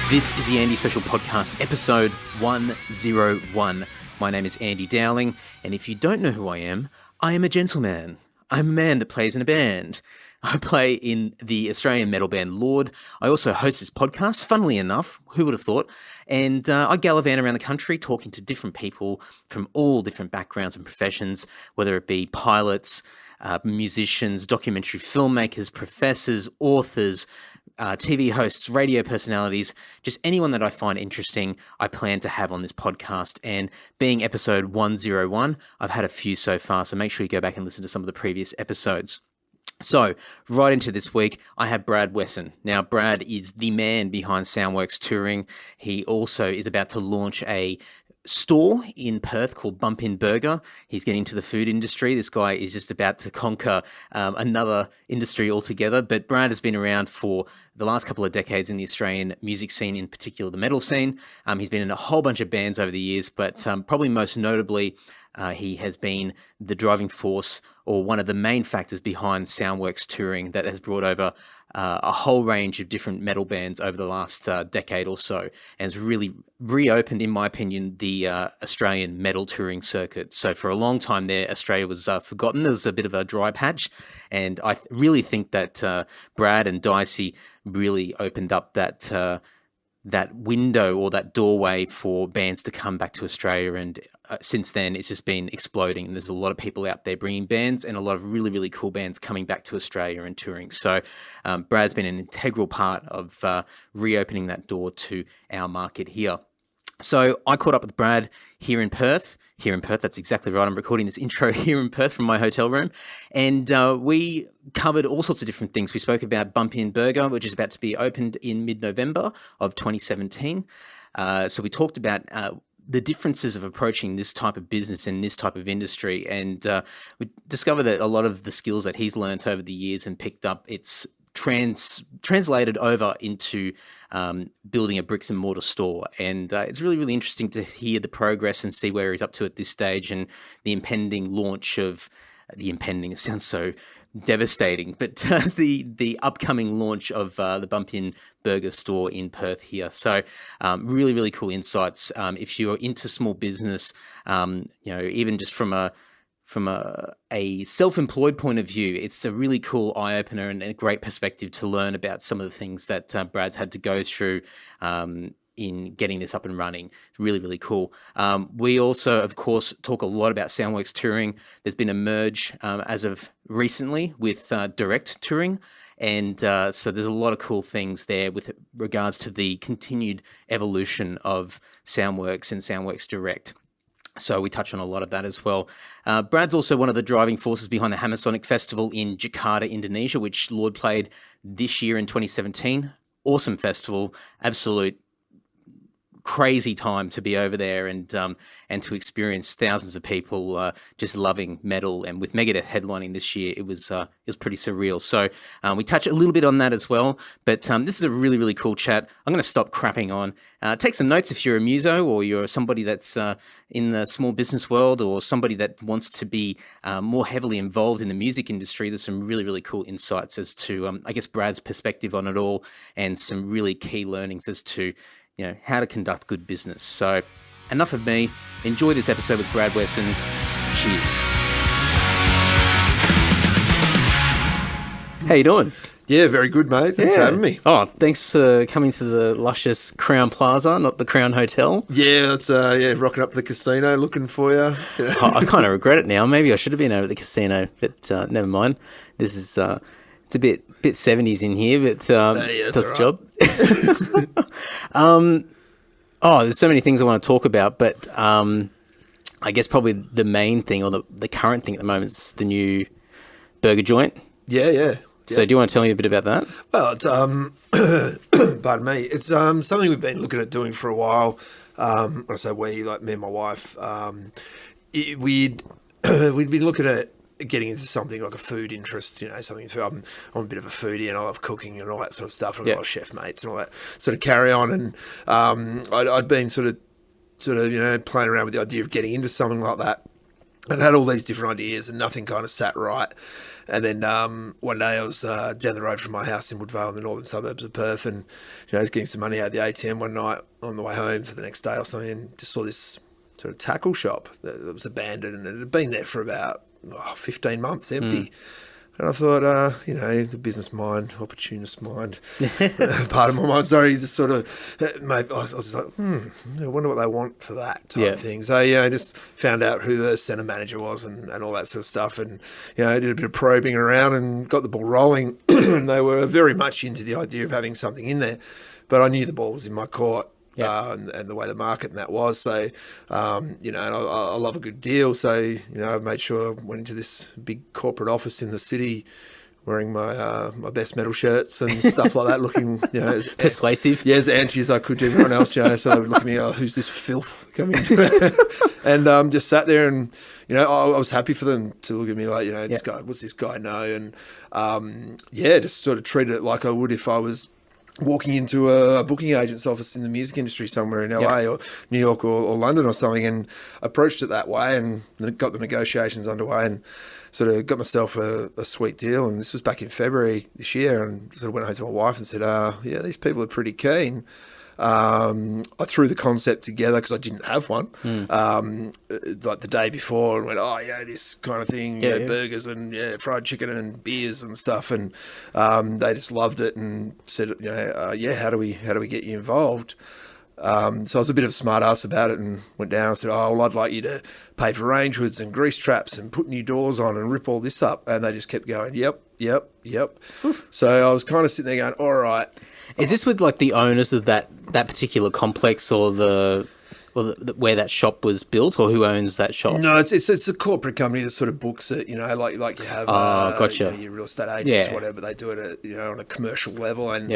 This is the Andy Social Podcast, episode 101. My name is Andy Dowling, and if you don't know who I am a gentleman. I'm a man that plays in a band. I play in the Australian metal band Lord. I also host this podcast, funnily enough, who would have thought? And I gallivant around the country talking to different people from all different backgrounds and professions, whether it be pilots, musicians, documentary filmmakers, professors, authors, TV hosts, radio personalities, just anyone that I find interesting, I plan to have on this podcast. And being episode 101, I've had a few so far, so make sure you go back and listen to some of the previous episodes. So, right into this week, I have Brad Wesson. Now, Brad is the man behind Soundworks Touring. He also is about to launch a store in Perth called Bump In Burger. He's getting into the food industry. This guy is just about to conquer another industry altogether. But Brad has been around for the last couple of decades in the Australian music scene, in particular the metal scene. He's been in a whole bunch of bands over the years, but probably most notably, he has been the driving force or one of the main factors behind Soundworks Touring that has brought over a whole range of different metal bands over the last decade or so, and has really reopened, in my opinion, the Australian metal touring circuit. So for a long time there, Australia was forgotten. There was a bit of a dry patch, and I really think that Brad and Dicey really opened up that window or that doorway for bands to come back to Australia. And since then, it's just been exploding. And there's a lot of people out there bringing bands and a lot of really, really cool bands coming back to Australia and touring. So Brad's been an integral part of reopening that door to our market here. So I caught up with Brad here in Perth. That's exactly right. I'm recording this intro here in Perth from my hotel room. And we covered all sorts of different things. We spoke about Bump In Burger, which is about to be opened in mid-November of 2017. So we talked about the differences of approaching this type of business and this type of industry. And we discovered that a lot of the skills that he's learned over the years and picked up, it's translated over into building a bricks and mortar store. And it's really, really interesting to hear the progress and see where he's up to at this stage, and the impending launch of it sounds so devastating, but the upcoming launch of the Bump In Burger store in Perth here. So really, really cool insights. If you're into small business, even just from a self-employed point of view, it's a really cool eye-opener and a great perspective to learn about some of the things that Brad's had to go through in getting this up and running. It's really, really cool. We also, of course, talk a lot about Soundworks Touring. There's been a merge as of recently with Direct Touring. And so there's a lot of cool things there with regards to the continued evolution of Soundworks and Soundworks Direct. So we touch on a lot of that as well. Brad's also one of the driving forces behind the Hammer Sonic Festival in Jakarta, Indonesia, which Lord played this year in 2017. Awesome festival, absolute crazy time to be over there and to experience thousands of people just loving metal. And with Megadeth headlining this year, it was pretty surreal. So we touch a little bit on that as well. But this is a really, really cool chat. I'm going to stop crapping on. Take some notes if you're a muso or you're somebody that's in the small business world, or somebody that wants to be more heavily involved in the music industry. There's some really, really cool insights as to, I guess, Brad's perspective on it all, and some really key learnings as to how to conduct good business. So enough of me. Enjoy this episode with Brad Wesson. Cheers. How you doing? Yeah, very good, mate. Thanks for having me. Oh, thanks for coming to the luscious Crown Plaza, not the Crown Hotel. Yeah, that's rocking up to the casino, looking for you. I kind of regret it now. Maybe I should have been over at the casino, but never mind. This is it's a bit 70s in here, but does the job. There's so many things I want to talk about, but I guess probably the main thing, or the current thing at the moment, is the new burger joint. Yeah. So do you want to tell me a bit about that? Well, it's pardon me. It's something we've been looking at doing for a while. When I say we, like me and my wife, we'd been looking at getting into something like a food interest, something. I'm a bit of a foodie and I love cooking and all that sort of stuff. And I've got a lot of chef mates and all that sort of carry on. And I'd been sort of playing around with the idea of getting into something like that. And I had all these different ideas and nothing kind of sat right. And then one day I was down the road from my house in Woodvale in the northern suburbs of Perth, and I was getting some money out of the ATM one night on the way home for the next day or something, and just saw this sort of tackle shop that was abandoned, and it had been there for about 15 months empty. And I thought, the business mind, opportunist mind, part of my mind, sorry, just sort of, maybe I was just like, I wonder what they want for that type of thing. So, I just found out who the centre manager was and all that sort of stuff. And, I did a bit of probing around and got the ball rolling. And they were very much into the idea of having something in there. But I knew the ball was in my court. And the way the market and that was. So, and I love a good deal. So, I made sure I went into this big corporate office in the city wearing my my best metal shirts and stuff like that, looking, as persuasive. As anti as I could to everyone else, So they would look at me, who's this filth coming? And just sat there and, I was happy for them to look at me like, this guy, what's this guy know? And, just sort of treated it like I would if I was walking into a booking agent's office in the music industry somewhere in LA or New York or London or something, and approached it that way and got the negotiations underway and sort of got myself a sweet deal. And this was back in February this year, and sort of went home to my wife and said, these people are pretty keen. I threw the concept together because I didn't have one, like the day before, and went, this kind of thing, burgers and fried chicken and beers and stuff, and they just loved it and said, how do we get you involved? So I was a bit of a smart ass about it and went down and said, I'd like you to pay for range hoods and grease traps and put new doors on and rip all this up. And they just kept going, yep. So I was kind of sitting there going, all right. Is this with like the owners of that particular complex or where that shop was built, or who owns that shop? No, it's a corporate company that sort of books it, like you have gotcha. Your real estate agents or whatever. They do it at, on a commercial level. And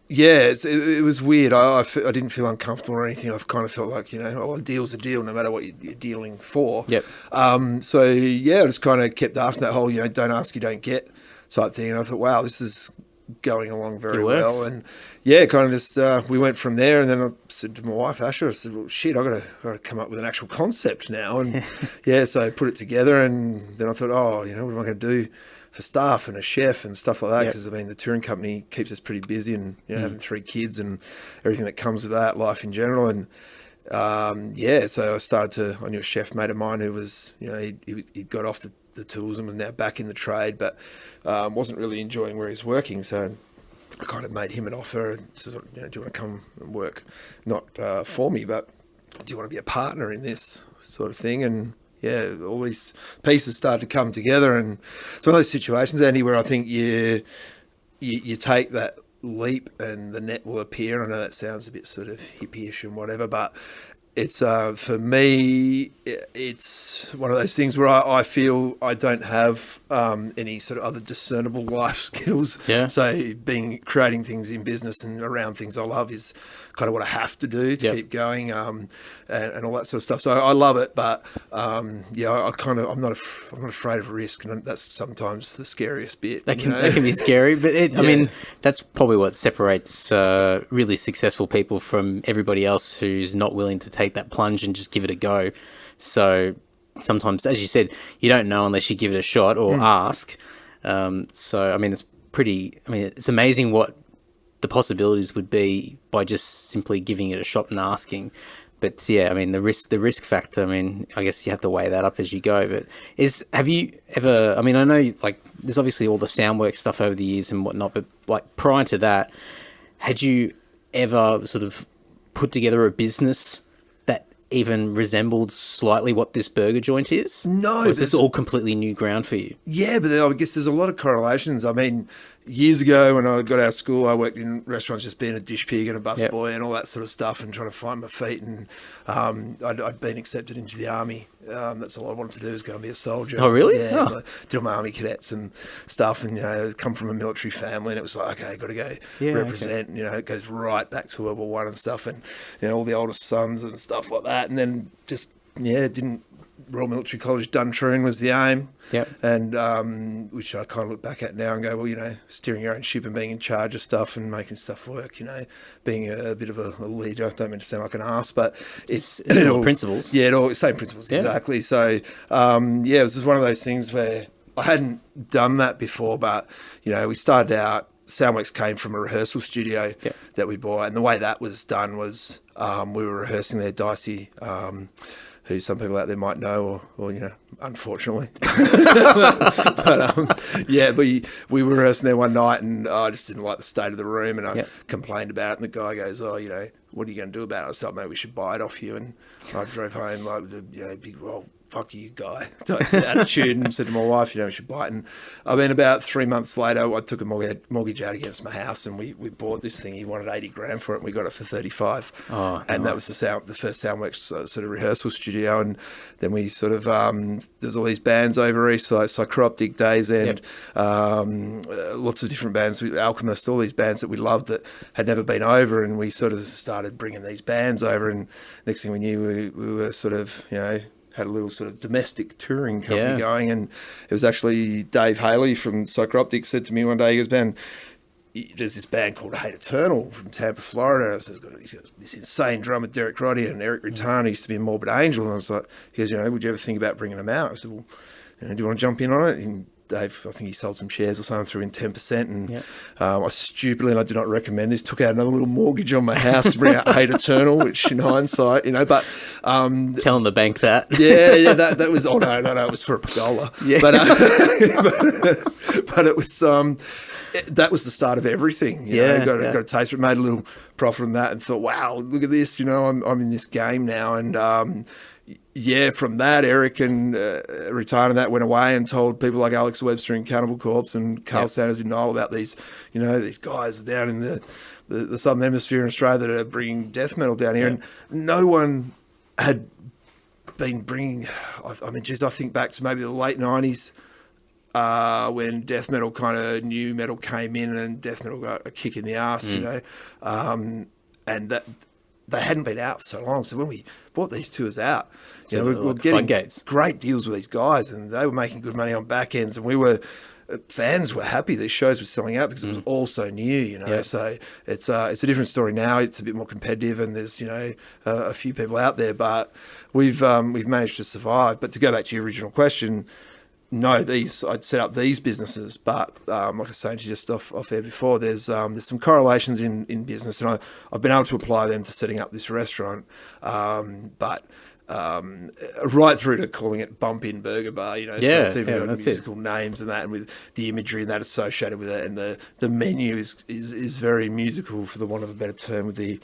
it was weird. I didn't feel uncomfortable or anything. I kind of felt like, a deal's a deal no matter what you're dealing for. Yep. I just kind of kept asking that whole, don't ask, you don't get type thing. And I thought, wow, this is going along very well. And kind of just, we went from there. And then I said to my wife, Asher, I said, well, shit, I've got to come up with an actual concept now. And so I put it together, and then I thought, what am I going to do for staff and a chef and stuff like that? Because the touring company keeps us pretty busy, and having 3 kids and everything that comes with that, life in general. And so I started I knew a chef mate of mine who was, he got off the tools and was now back in the trade, but wasn't really enjoying where he's working. So I kind of made him an offer and said, do you want to come and work, not for me, but do you want to be a partner in this sort of thing? And all these pieces started to come together, and it's one of those situations, Andy, where I think you take that leap and the net will appear. I know that sounds a bit sort of hippie-ish and whatever, but it's for me, it's one of those things where I feel I don't have any sort of other discernible life skills. So creating things in business and around things I love is kind of what I have to do to keep going, and all that sort of stuff. So I love it, but I'm not afraid of risk, and that's sometimes the scariest bit. That can be scary, but I mean, that's probably what separates really successful people from everybody else who's not willing to take that plunge and just give it a go. So sometimes, as you said, you don't know unless you give it a shot or ask. So I mean, it's amazing what the possibilities would be by just simply giving it a shot and asking. But the risk factor, I guess you have to weigh that up as you go. But have you ever, I know like there's obviously all the Soundworks stuff over the years and whatnot, but like prior to that, had you ever sort of put together a business that even resembled slightly what this burger joint is? No. Or is this all completely new ground for you? Yeah, but I guess there's a lot of correlations. Years ago when I got out of school, I worked in restaurants just being a dish pig and a busboy and all that sort of stuff, and trying to find my feet. And I'd been accepted into the army. That's all I wanted to do, was go and be a soldier. Oh, really? Yeah. Did all my army cadets and stuff, and come from a military family, and it was like, okay, got to go represent. Okay. It goes right back to World War I and stuff, and all the oldest sons and stuff like that. And then just didn't Royal Military College Duntroon was the aim. Yep. And which I kind of look back at now and go, well, steering your own ship and being in charge of stuff and making stuff work, being a bit of a leader. I don't mean to sound like an ass, but it's all principles. Yeah, same principles, exactly. So, it was just one of those things where I hadn't done that before, but, we started out, Soundworks came from a rehearsal studio that we bought, and the way that was done was we were rehearsing there, Dicey, who some people out there might know, or unfortunately. but we were rehearsing there one night, and I just didn't like the state of the room, and I complained about it, and the guy goes, what are you going to do about it? I said, mate, we should buy it off you. And I drove home like with a big, fuck you, guy, attitude, and said to my wife, we should buy it. And about 3 months later, I took a mortgage out against my house, and we bought this thing. He wanted 80 grand for it, and we got it for 35. Oh, and nice. That was the first Soundworks sort of rehearsal studio. And then we sort of, there's all these bands over east, like Psychroptic, Days End, lots of different bands, Alchemist, all these bands that we loved that had never been over, and we sort of started bringing these bands over, and next thing we knew, we were sort of, had a little sort of domestic touring company going, and it was actually Dave Haley from Psychroptic said to me one day, he goes, Ben, there's this band called Hate Eternal from Tampa, Florida. And he's got this insane drummer, Derek Roddy, and Eric Ritano used to be in Morbid Angel. And I was like, he goes, would you ever think about bringing them out? I said, well, do you want to jump in on it? And Dave, I think he sold some shares or something, threw in 10%. And I stupidly, and I do not recommend this, took out another little mortgage on my house to bring out Hate Eternal, which in hindsight, but... Telling the bank that. That was... Oh, no, it was for a pergola. Yeah. But it was... that was the start of everything. Got a taste of it, made a little profit from that, and thought, wow, look at this, I'm in this game now. And... from that, Eric and Ritano that went away and told people like Alex Webster in Cannibal Corpse and Carl Sanders in Nile about these, these guys down in the Southern Hemisphere in Australia that are bringing death metal down here. And no one had been bringing, I think back to maybe the late 90s when death metal kind of new metal came in and death metal got a kick in the ass, and that they hadn't been out for so long. So when we bought these tours out, we were getting great deals with these guys, and they were making good money on back ends, and fans were happy. These shows were selling out because it was all so new, So it's a different story now. It's a bit more competitive, and there's a few people out there, but we've managed to survive. But to go back to your original question, no, I'd set up these businesses, but like I was saying to you just off air before, there's some correlations in business, and I've been able to apply them to setting up this restaurant, but right through to calling it Bump In Burger Bar, so it's even got musical names and that, and with the imagery and that associated with it, and the menu is very musical, for the want of a better term, with the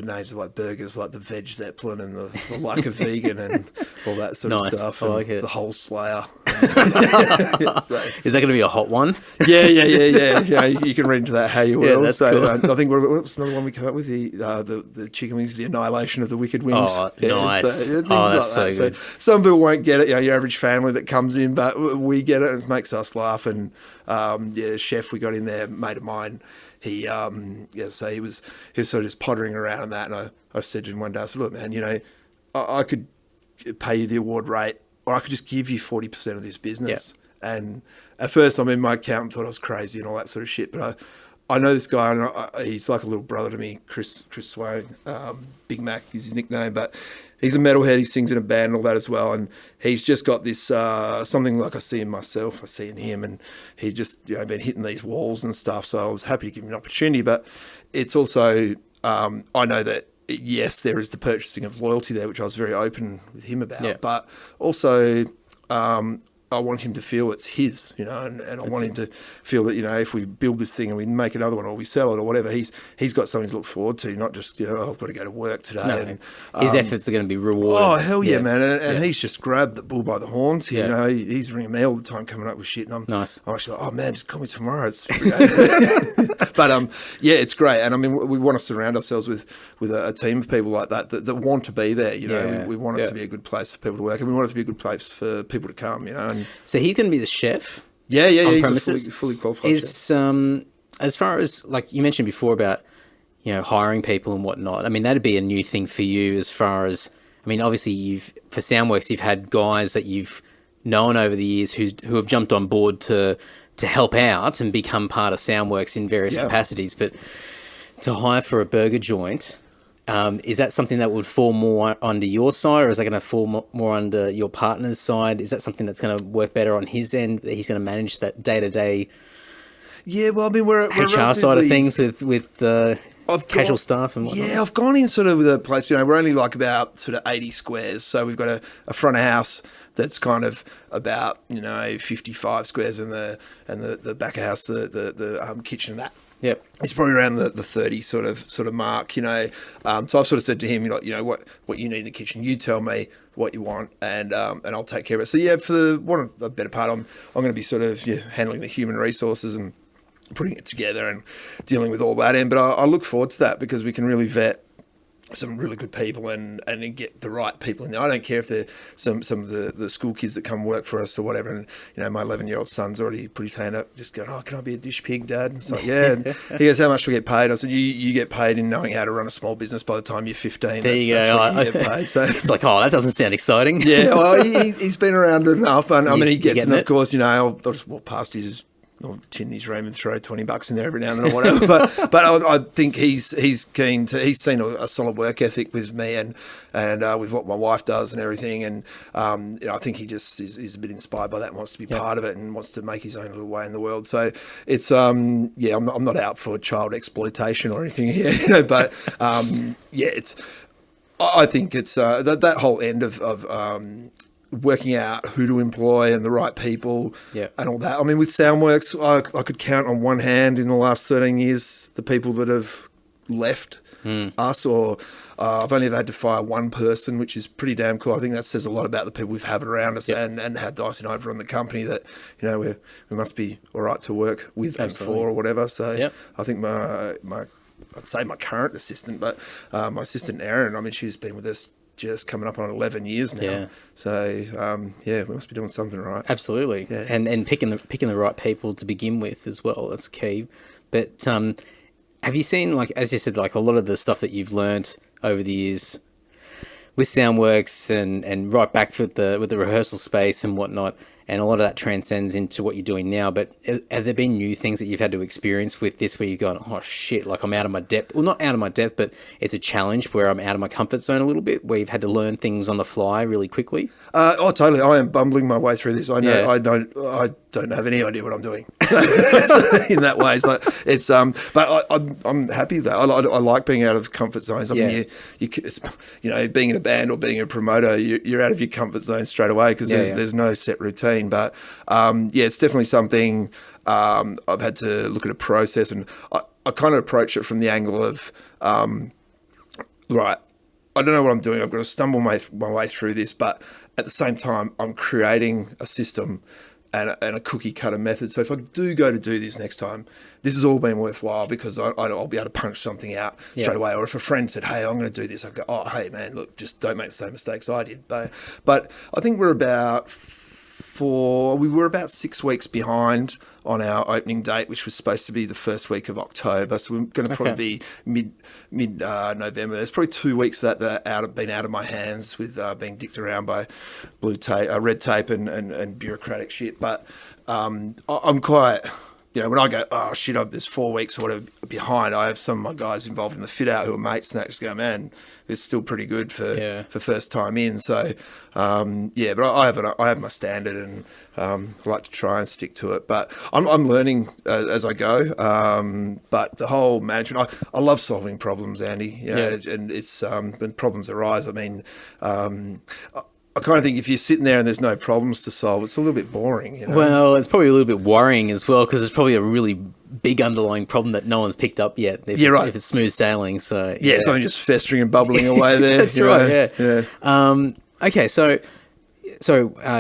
names of like burgers, like the Veg Zeppelin and the like of vegan and all that sort of stuff. I like it. The Whole Slayer. Is that going to be a hot one? Yeah. You can read into that how you will. Yeah, that's cool. I think what was another one we came up with? The chicken wings, the annihilation of the wicked wings. Oh, nice. Things that's like so that. good. So some people won't get it. Your average family that comes in, but we get it, and it makes us laugh. And chef we got in there, mate of mine. He so he was sort of just pottering around on that, and I said to him one day, I said, look, man, I could pay you the award rate, or I could just give you 40% of this business. Yeah. And at first, my accountant thought I was crazy and all that sort of shit, but I know this guy, and he's like a little brother to me, Chris Swain, Big Mac is his nickname, but he's a metalhead. He sings in a band and all that as well, and he's just got this something like I see in myself, I see in him, and he just been hitting these walls and stuff. So I was happy to give him an opportunity, but it's also I know that yes, there is the purchasing of loyalty there, which I was very open with him about, but also I want him to feel it's his, and I want him to feel that, if we build this thing and we make another one or we sell it or whatever, he's got something to look forward to, not just, I've got to go to work today. No, and his efforts are going to be rewarded. Oh, hell yeah, man. And he's just grabbed the bull by the horns. He's ringing me all the time coming up with shit. And I'm actually like, oh man, just call me tomorrow. It's But it's great. And we want to surround ourselves with a team of people like that want to be there. We want it to be a good place for people to work, and we want it to be a good place for people to come, And so he's going to be the chef. Yeah. On he's a fully qualified chef. As far as, like you mentioned before about hiring people and whatnot, that'd be a new thing for you as far as I mean, obviously for Soundworks, you've had guys that you've known over the years who have jumped on board to help out and become part of Soundworks in various capacities. But to hire for a burger joint, is that something that would fall more under your side, or is that going to fall more under your partner's side? Is that something that's going to work better on his end, that he's going to manage that day-to-day well, I mean, we're HR side of things with casual staff and whatnot? Yeah, I've gone in sort of with a place, we're only like about sort of 80 squares. So we've got a front of house that's kind of about, 55 squares, and the back of house, the kitchen and that. Yep. It's probably around the 30 sort of mark, So I've sort of said to him, what you need in the kitchen, you tell me what you want, and I'll take care of it. So yeah, for the want of a better part, I'm going to be sort of handling the human resources and putting it together and dealing with all that end. But I look forward to that, because we can really vet some really good people and get the right people in there. I don't care if they're some of the school kids that come work for us or whatever. And my 11-year-old son's already put his hand up, just going, "Oh, can I be a dish pig, Dad?" And it's like, yeah. And he goes, "How much do I get paid?" I said, "You get paid in knowing how to run a small business by the time you're 15. There you go. That's what you get paid." So it's like, oh, that doesn't sound exciting. Yeah, well, he's been around enough, and I mean, he gets it. And of course, I'll just walk past his tin his room and throw $20 in there every now and then or whatever. but I think he's keen to. He's seen a solid work ethic with me and with what my wife does and everything. And I think he just is a bit inspired by that and wants to be part of it and wants to make his own little way in the world. So it's I'm not out for child exploitation or anything here, but it's. I think it's that whole end of working out who to employ and the right people and all that. I mean, with Soundworks, I could count on one hand in the last 13 years the people that have left us, or I've only ever had to fire one person, which is pretty damn cool. I think that says a lot about the people we've had around us and how Dyson and I have run the company, that, we must be all right to work with and for or whatever. So I think I'd say my current assistant, but my assistant Erin, I mean, she's been with us just coming up on 11 years now. Yeah. So, we must be doing something right. Absolutely. Yeah. And picking the right people to begin with as well. That's key. But have you seen, like, as you said, like a lot of the stuff that you've learned over the years with Soundworks and right back with the rehearsal space and whatnot, and a lot of that transcends into what you're doing now. But have there been new things that you've had to experience with this where you've gone, oh shit, like I'm out of my depth? Well, not out of my depth, but it's a challenge where I'm out of my comfort zone a little bit, where you've had to learn things on the fly really quickly? Totally. I am bumbling my way through this. I know. I don't have any idea what I'm doing in that way. So it's but I'm happy that I like being out of comfort zones. I mean, you being in a band or being a promoter, you're out of your comfort zone straight away because there's no set routine. But it's definitely something I've had to look at a process, and I kind of approach it from the angle of right, I don't know what I'm doing. I've got to stumble my way through this, but at the same time, I'm creating a system and a cookie cutter method. So if I do go to do this next time, this has all been worthwhile because I'll be able to punch something out straight away. Or if a friend said, "Hey, I'm going to do this," I go, "Oh, hey man, look, just don't make the same mistakes I did." But I think we're about 6 weeks behind on our opening date, which was supposed to be the first week of October. So we're going to probably be mid November. There's probably 2 weeks that been out of my hands with being dicked around by red tape and bureaucratic shit. But I'm quite, when I go, oh shit, there's 4 weeks or whatever behind, I have some of my guys involved in the fit out who are mates and that just go, man, it's still pretty good for first time in. So but I have my standard and I like to try and stick to it. But I'm learning as I go. But the whole management, I love solving problems, Andy. And it's when problems arise. I mean, I kind of think if you're sitting there and there's no problems to solve, it's a little bit boring. Well, it's probably a little bit worrying as well because it's probably a really big underlying problem that no one's picked up yet. If it's smooth sailing. So something just festering and bubbling away there. That's right. Yeah. Okay, so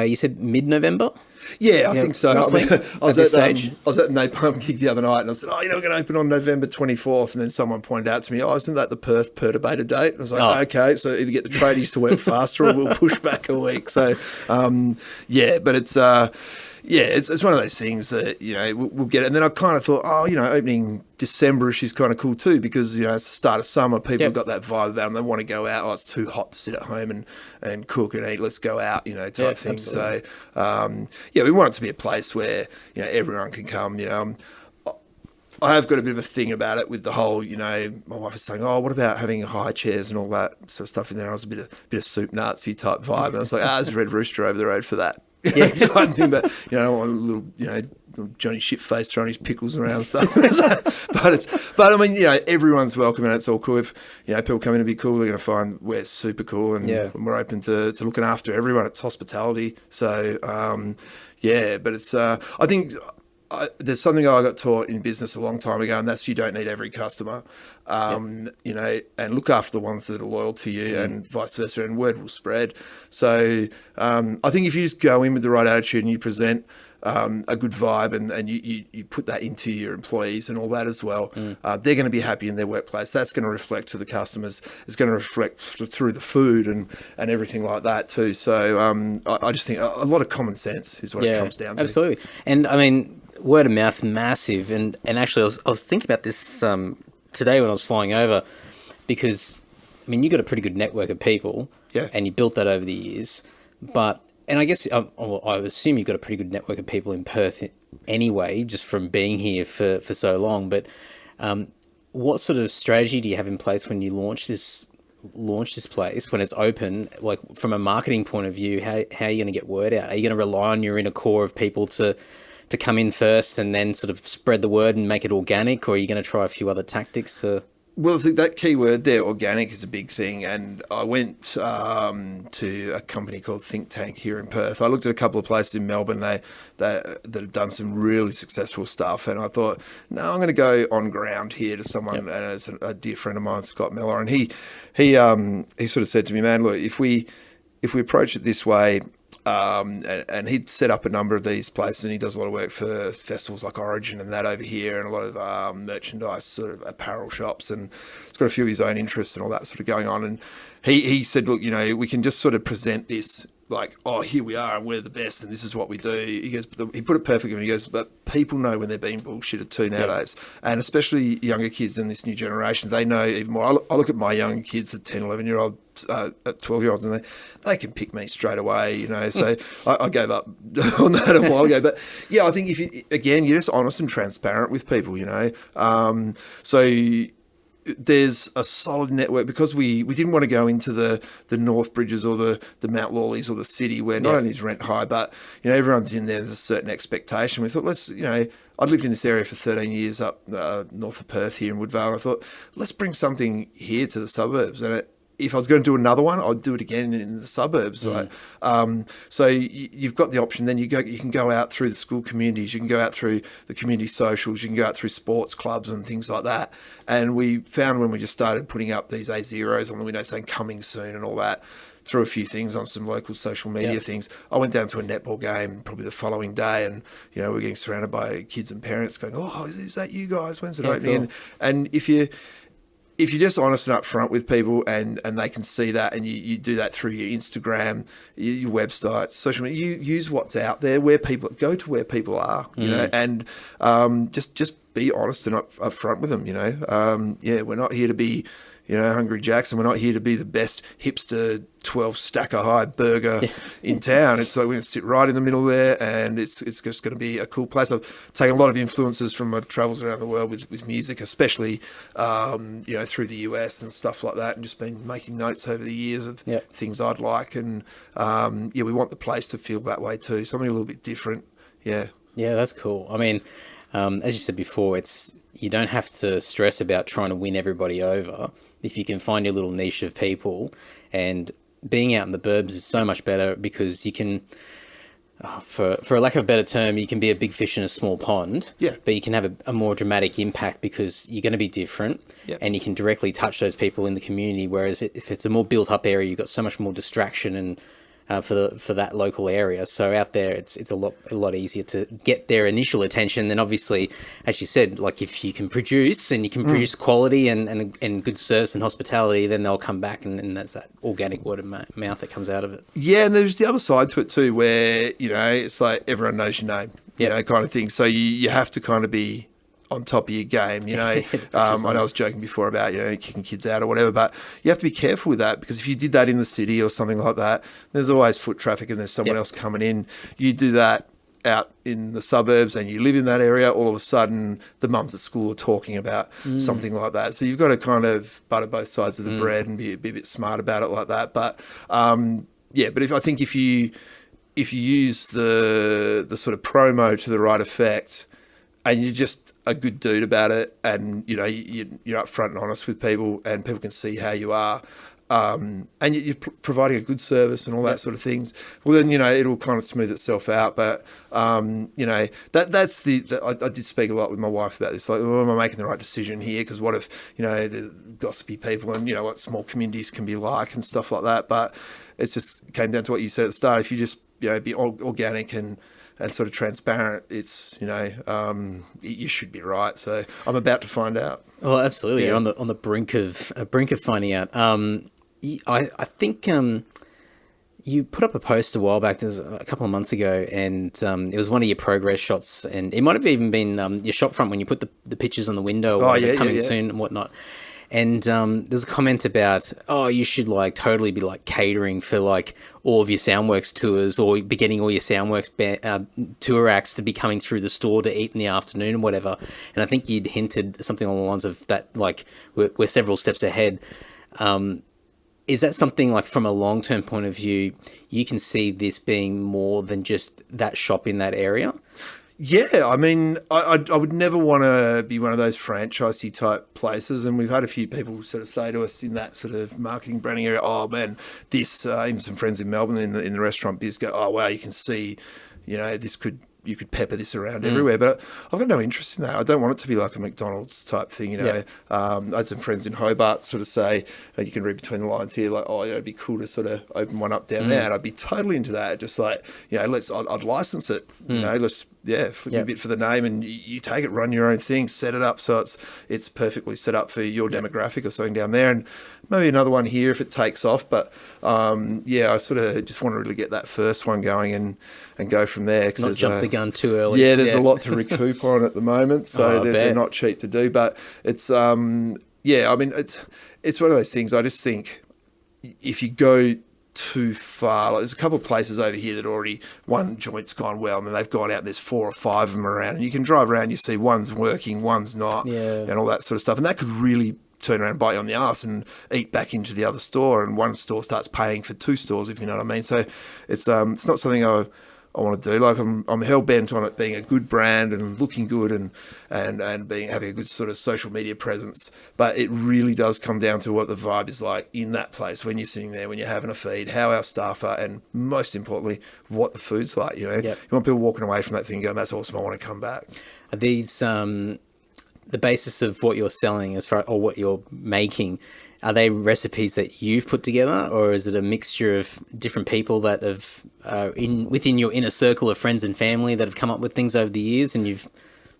you said mid-November? Yeah, I think so. I mean, I was at stage. I was at the Napalm gig the other night, and I said, we're going to open on November 24th. And then someone pointed out to me, isn't that the Perth perturbator date? And I was like, okay, so either get the tradies to work faster or we'll push back a week. So, but it's yeah, it's one of those things that, we'll get it. And then I kind of thought, opening December-ish is kind of cool too, because, it's the start of summer. People have got that vibe about them. They want to go out. Oh, it's too hot to sit at home and cook and eat. Let's go out, type thing. Absolutely. So, we want it to be a place where, everyone can come. I have got a bit of a thing about it with the whole, my wife was saying, oh, what about having high chairs and all that sort of stuff in there? I was a bit of soup Nazi type vibe. And I was like, there's a Red Rooster over the road for that. Yeah, type thing. But, I don't want a little, little Johnny Shitface throwing his pickles around and stuff. but I mean, everyone's welcome and it's all cool. If, people come in to be cool, they're going to find we're super cool and we're open to looking after everyone. It's hospitality. So, but it's, I think... there's something I got taught in business a long time ago, and that's you don't need every customer, and look after the ones that are loyal to you and vice versa, and word will spread. So I think if you just go in with the right attitude and you present a good vibe and you put that into your employees and all that as well, they're going to be happy in their workplace. That's going to reflect to the customers. It's going to reflect through the food and everything like that too. So I just think a lot of common sense is what it comes down to. Absolutely. And I mean, word of mouth's massive, and actually I was thinking about this today when I was flying over, because I mean, you got a pretty good network of people, and you built that over the years, and I guess I assume you've got a pretty good network of people in Perth anyway, just from being here for so long. But what sort of strategy do you have in place when you launch this place, when it's open? Like, from a marketing point of view, how are you going to get word out? Are you going to rely on your inner core of people to come in first and then sort of spread the word and make it organic, or are you going to try a few other tactics to... Well, I think that key word there, organic, is a big thing. And I went to a company called Think Tank here in Perth. I looked at a couple of places in Melbourne that have done some really successful stuff. And I thought, no, I'm going to go on ground here to someone, and it's a dear friend of mine, Scott Miller. And he sort of said to me, man, look, if we approach it this way, and he'd set up a number of these places, and he does a lot of work for festivals like Origin and that over here, and a lot of merchandise sort of apparel shops, and he's got a few of his own interests and all that sort of going on. And he said, look, we can just sort of present this like, oh, here we are and we're the best and this is what we do. He goes, he put it perfectly when he goes, but people know when they're being bullshitted too nowadays. And especially younger kids in this new generation, they know even more. I look at my young kids at 10, 11-year-old, 12-year-olds, and they can pick me straight away, So I gave up on that a while ago. But yeah, I think you're just honest and transparent with people, So there's a solid network, because we didn't want to go into the North Bridges or the Mount Lawleys or the city, where not only is rent high, but everyone's in there. There's a certain expectation. We thought, I'd lived in this area for 13 years up north of Perth here in Woodvale. And I thought, let's bring something here to the suburbs. And if I was going to do another one, I'd do it again in the suburbs. So you've got the option. Then you can go out through the school communities. You can go out through the community socials. You can go out through sports clubs and things like that. And we found, when we just started putting up these A0s on the window saying coming soon and all that, through a few things on some local social media things, I went down to a netball game probably the following day, and we're getting surrounded by kids and parents going, oh, is that you guys? When's it opening? Cool. And if you're just honest and upfront with people, and they can see that, and you do that through your Instagram, your website, social media, you use what's out there, go to where people are, and just be honest and upfront with them, we're not here to be, Hungry Jacks, and we're not here to be the best hipster 12 stacker high burger in town. It's like we're going to sit right in the middle there, and it's just going to be a cool place. I've taken a lot of influences from my travels around the world with music, especially through the US and stuff like that, and just been making notes over the years of things I'd like. And we want the place to feel that way too, something a little bit different. Yeah, that's cool. I mean, as you said before, you don't have to stress about trying to win everybody over. If you can find your little niche of people, and being out in the burbs is so much better, because you can, for a lack of a better term, you can be a big fish in a small pond, but you can have a more dramatic impact, because you're going to be different, and you can directly touch those people in the community. Whereas if it's a more built up area, you've got so much more distraction for that local area. So out there, it's a lot easier to get their initial attention. Then obviously, as you said, like if you can produce and you can produce quality and good service and hospitality, then they'll come back, and that's that organic word of mouth that comes out of it. Yeah, and there's the other side to it too, where it's like everyone knows your name, kind of thing. So you have to kind of be on top of your game, I know I was joking before about, kicking kids out or whatever, but you have to be careful with that, because if you did that in the city or something like that, there's always foot traffic and there's someone else coming in. You do that out in the suburbs and you live in that area, all of a sudden the mums at school are talking about something like that. So you've got to kind of butter both sides of the bread and be a bit smart about it like that. But but if you use the sort of promo to the right effect, and you're just a good dude about it, and you're upfront and honest with people, and people can see how you are, and you're providing a good service and all that sort of things. Well, then it'll kind of smooth itself out. But that's I did speak a lot with my wife about this. Like, am I making the right decision here? Because what if the gossipy people and what small communities can be like and stuff like that. But it just came down to what you said at the start. If you just be organic and sort of transparent, it's you should be right. So I'm about to find out. Oh, absolutely. You're on the brink of finding out. I think you put up a post a while back, a couple of months ago, and it was one of your progress shots, and it might have even been your shop front when you put the pictures on the window, coming soon and whatnot. And there's a comment about, you should like totally be like catering for like all of your Soundworks tours, or be getting all your Soundworks tour acts to be coming through the store to eat in the afternoon and whatever. And I think you'd hinted something along the lines of that, like we're several steps ahead. Is that something like from a long-term point of view, you can see this being more than just that shop in that area? Yeah, I mean, I would never want to be one of those franchisey type places, and we've had a few people sort of say to us in that sort of marketing branding area, oh man, this, even some friends in Melbourne in the restaurant biz go, oh wow, you can see, you could pepper this around everywhere, but I've got no interest in that. I don't want it to be like a McDonald's type thing, I had some friends in Hobart sort of say, you can read between the lines here, like, it'd be cool to sort of open one up down there, and I'd be totally into that. Just like, I'd license it, let's flip a bit for the name, and you take it, run your own thing, set it up so it's perfectly set up for your demographic or something down there, and maybe another one here if it takes off. But I sort of just want to really get that first one going and go from there. Not jump the gun too early. Yeah, there's a lot to recoup on at the moment, so they're not cheap to do. But it's I mean, it's one of those things. I just think if you go too far, like there's a couple of places over here that already one joint's gone well, and then they've gone out and there's 4 or 5 of them around, and you can drive around, you see one's working, one's not, and all that sort of stuff, and that could really turn around and bite you on the arse and eat back into the other store, and one store starts paying for 2 stores, if you know what I mean. So it's not something I want to do. Like I'm hell bent on it being a good brand and looking good and having a good sort of social media presence. But it really does come down to what the vibe is like in that place when you're sitting there, when you're having a feed, how our staff are, and most importantly, what the food's like. You want people walking away from that thing going, "That's awesome. I want to come back." Are these the basis of what you're selling or what you're making? Are they recipes that you've put together, or is it a mixture of different people that have within your inner circle of friends and family that have come up with things over the years and you've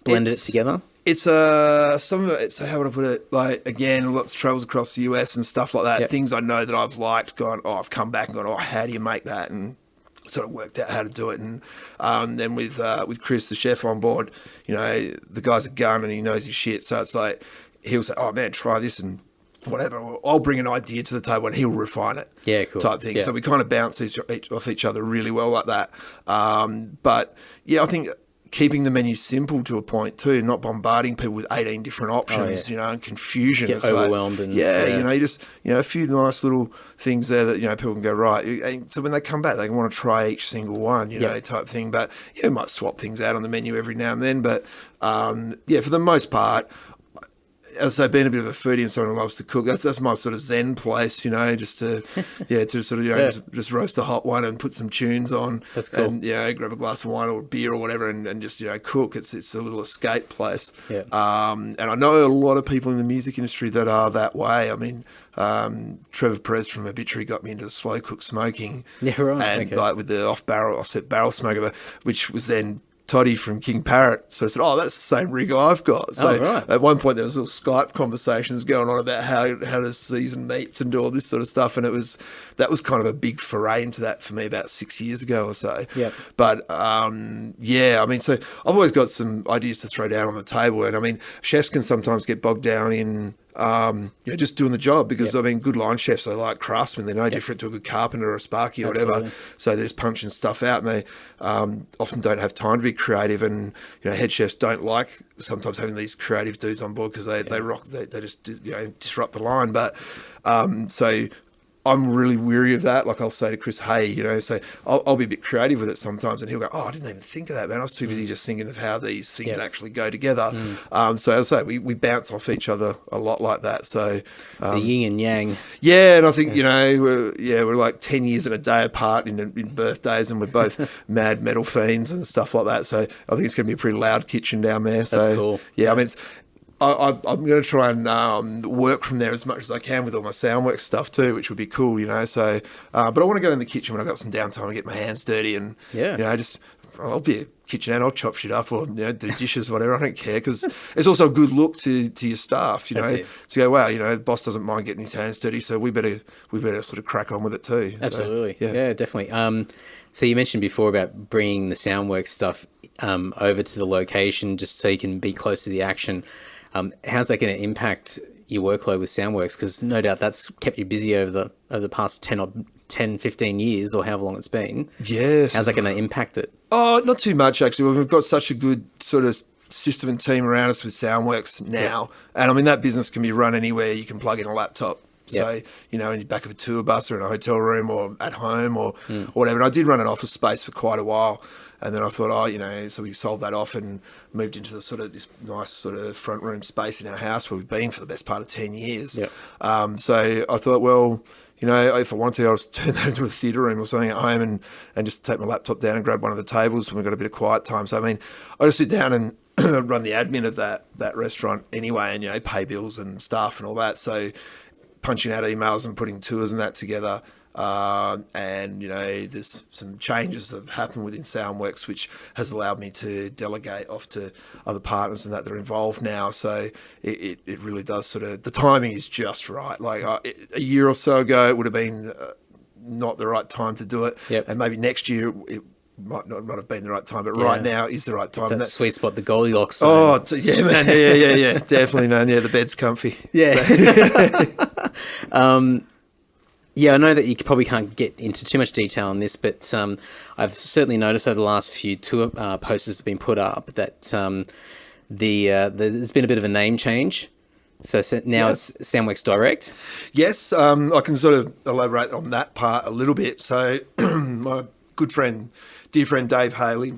blended it together? It's some of it. So how would I put it? Like, again, lots of travels across the US and stuff like that. Things I know that I've liked, gone, I've come back and gone, how do you make that? And sort of worked out how to do it. And then with Chris, the chef on board, the guy's a gun and he knows his shit. So it's like he'll say, "Oh man, try this," and whatever, or I'll bring an idea to the table and he'll refine it. Yeah, cool. Type thing. Yeah. So we kind of bounce off each other really well like that. But yeah, I think keeping the menu simple to a point too, not bombarding people with 18 different options, and confusion. Get overwhelmed. Like, you just, a few nice little things there that, people can go, right. And so when they come back, they want to try each single one, type thing. But you might swap things out on the menu every now and then. But for the most part, as I say, being a bit of a foodie and someone who loves to cook, that's my sort of zen place, just to, to sort of, just roast a hot one and put some tunes on. That's cool. And, grab a glass of wine or beer or whatever and just, cook. It's a little escape place. Yeah. And I know a lot of people in the music industry that are that way. I mean, Trevor Perez from Obituary got me into the slow cook smoking. Yeah, right. And like with the offset barrel smoker, which was then Toddy from King Parrot. So I said, that's the same rig I've got. So right. At one point there was little Skype conversations going on about how to season meats and do all this sort of stuff. And that was kind of a big foray into that for me about 6 years ago or so. Yep. But I mean, so I've always got some ideas to throw down on the table. And I mean, chefs can sometimes get bogged down in just doing the job because I mean, good line chefs are like craftsmen. They're no different to a good carpenter or a sparky or whatever. So they're just punching stuff out, and they often don't have time to be creative. And head chefs don't like sometimes having these creative dudes on board because they just disrupt the line. But so I'm really weary of that. Like I'll say to Chris, hey, so I'll be a bit creative with it sometimes, and he'll go, I didn't even think of that, man. I was too busy just thinking of how these things actually go together. So I'll say we bounce off each other a lot like that. So the yin and yang. Yeah, and I think we're like 10 years and a day apart in birthdays, and we're both mad metal fiends and stuff like that. So I think it's going to be a pretty loud kitchen down there. So that's cool. Yeah, I mean, I'm going to try and work from there as much as I can with all my Soundworks stuff too, which would be cool, So, but I want to go in the kitchen when I've got some downtime and get my hands dirty and, I'll be a kitchen hand, I'll chop shit up or, do dishes, whatever. I don't care because it's also a good look to your staff, to go, wow, the boss doesn't mind getting his hands dirty, so we better sort of crack on with it too. Absolutely. So, yeah, definitely. So you mentioned before about bringing the Soundworks stuff over to the location just so you can be close to the action. How's that going to impact your workload with Soundworks? Because no doubt that's kept you busy over the past 10, 15 years or however long it's been. Yes. How's that going to impact it? Oh, not too much, actually. We've got such a good sort of system and team around us with Soundworks now. Yep. And I mean, that business can be run anywhere. You can plug in a laptop. So, in the back of a tour bus or in a hotel room or at home or whatever. And I did run an office space for quite a while. And then I thought, so we sold that off and moved into the sort of this nice sort of front room space in our house where we've been for the best part of 10 years. Yep. So I thought, well, if I want to, I'll just turn that into a theatre room or something at home and just take my laptop down and grab one of the tables when we've got a bit of quiet time. So, I mean, I just sit down and run the admin of that restaurant anyway and, pay bills and staff and all that. So punching out emails and putting tours and that together. And there's some changes that have happened within Soundworks which has allowed me to delegate off to other partners and that are involved now. So it really does sort of, the timing is just right. Like a year or so ago it would have been not the right time to do it. Yep. And maybe next year it might not have been the right time, but right now is the right time. It's that sweet spot, the Goldilocks zone. Oh yeah, man. Yeah. Definitely, man. Yeah, the bed's comfy. Yeah. Yeah, I know that you probably can't get into too much detail on this, but I've certainly noticed over the last few tour posters that have been put up that there's been a bit of a name change. So now it's Soundworks Direct. Yes, I can sort of elaborate on that part a little bit. So my good friend, dear friend Dave Haley,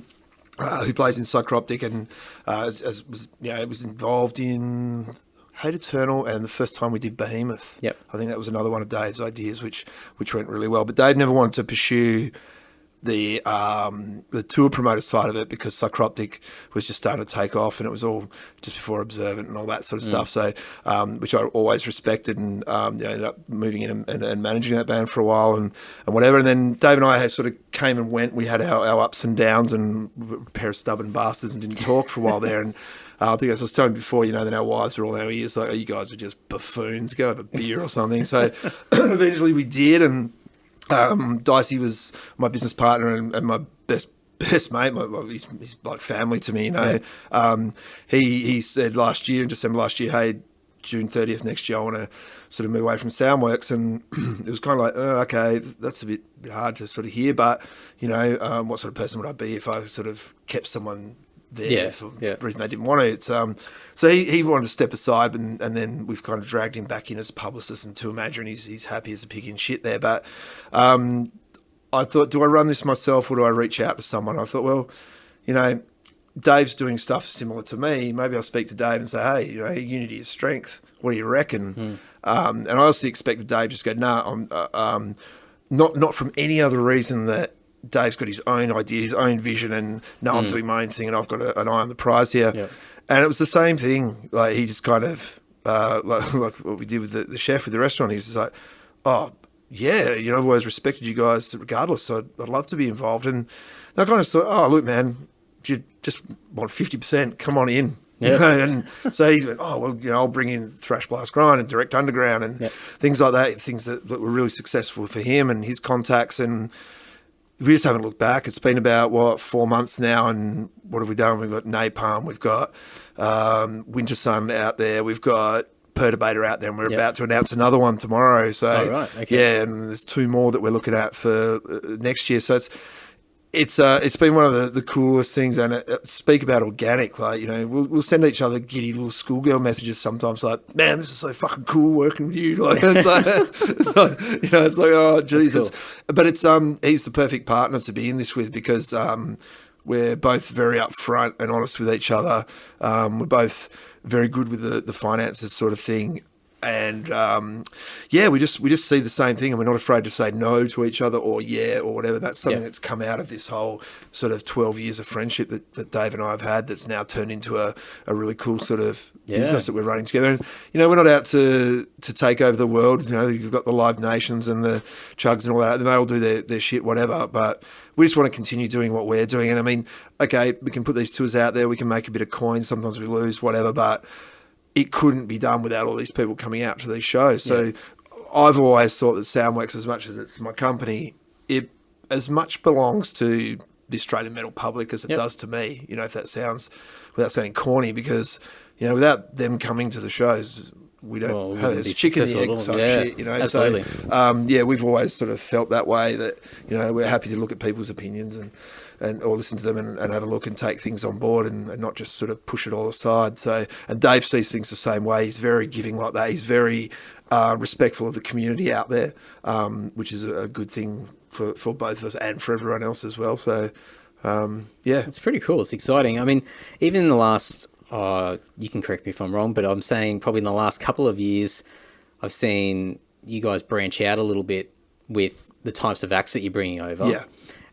who plays in Psychroptic and was involved in Hate Eternal and the first time we did Behemoth. Yep. I think that was another one of Dave's ideas which went really well. But Dave never wanted to pursue the tour promoter side of it because Psychroptic was just starting to take off and it was all just before Observant and all that sort of stuff. So, which I always respected and ended up moving in and managing that band for a while and whatever. And then Dave and I had sort of came and went. We had our ups and downs and a pair of stubborn bastards and didn't talk for a while there. And I think as I was telling you before, then our wives were all our ears like, oh, you guys are just buffoons, go have a beer or something. So eventually we did, and Dicey was my business partner and my best mate. He's like family to me, He said in December last year, hey, June 30th next year, I want to sort of move away from Soundworks. And it was kind of like, oh, okay, that's a bit hard to sort of hear, but, what sort of person would I be if I sort of kept someone there for the reason they didn't want to. So he wanted to step aside and then we've kind of dragged him back in as a publicist and tour manager, and he's happy as a pig in shit there. But I thought, do I run this myself or do I reach out to someone? I thought, well, Dave's doing stuff similar to me, maybe I'll speak to Dave and say, hey, unity is strength. What do you reckon? And I also expected Dave just go, no, I'm not from any other reason that Dave's got his own idea, his own vision, and no, I'm doing my own thing, and I've got an eye on the prize here. Yep. And it was the same thing. Like he just kind of like what we did with the chef with the restaurant. He's just like, oh yeah, I've always respected you guys regardless. So I'd love to be involved. And I kind of thought, oh look, man, you just want 50%, come on in. Yep. And so he went, oh well, I'll bring in Thrash Blast Grind and Direct Underground and things like that. Things that were really successful for him and his contacts, and we just haven't looked back. It's been about 4 months now, and what have we done? We've got Napalm, we've got Winter Sun out there, we've got Perturbator out there, and we're about to announce another one tomorrow. So yeah, and there's 2 more that we're looking at for next year. So it's been one of the coolest things. And speak about organic, like we'll send each other giddy little schoolgirl messages sometimes, like, man, this is so fucking cool working with you. Like it's like oh Jesus, cool. But it's he's the perfect partner to be in this with, because we're both very upfront and honest with each other. We're both very good with the finances sort of thing. And we just see the same thing, and we're not afraid to say no to each other or or whatever. That's something that's come out of this whole sort of 12 years of friendship that Dave and I have had, that's now turned into a really cool sort of business that we're running together. And we're not out to take over the world. You've got the Live Nations and the Chugs and all that, and they all do their shit, whatever. But we just want to continue doing what we're doing. And I mean, okay, we can put these tours out there, we can make a bit of coin, sometimes we lose, whatever, but it couldn't be done without all these people coming out to these shows. So I've always thought that Soundworks, as much as it's my company, it as much belongs to the Australian metal public as it does to me, if that sounds, without sounding corny, because, without them coming to the shows, we don't have this chicken and egg type shit, Absolutely. So, we've always sort of felt that way, that, we're happy to look at people's opinions and or listen to them and have a look and take things on board and not just sort of push it all aside. So, and Dave sees things the same way. He's very giving like that. He's very respectful of the community out there, which is a good thing for both of us and for everyone else as well. So, It's pretty cool. It's exciting. I mean, even in the last, you can correct me if I'm wrong, but I'm saying probably in the last couple of years, I've seen you guys branch out a little bit with the types of acts that you're bringing over. Yeah.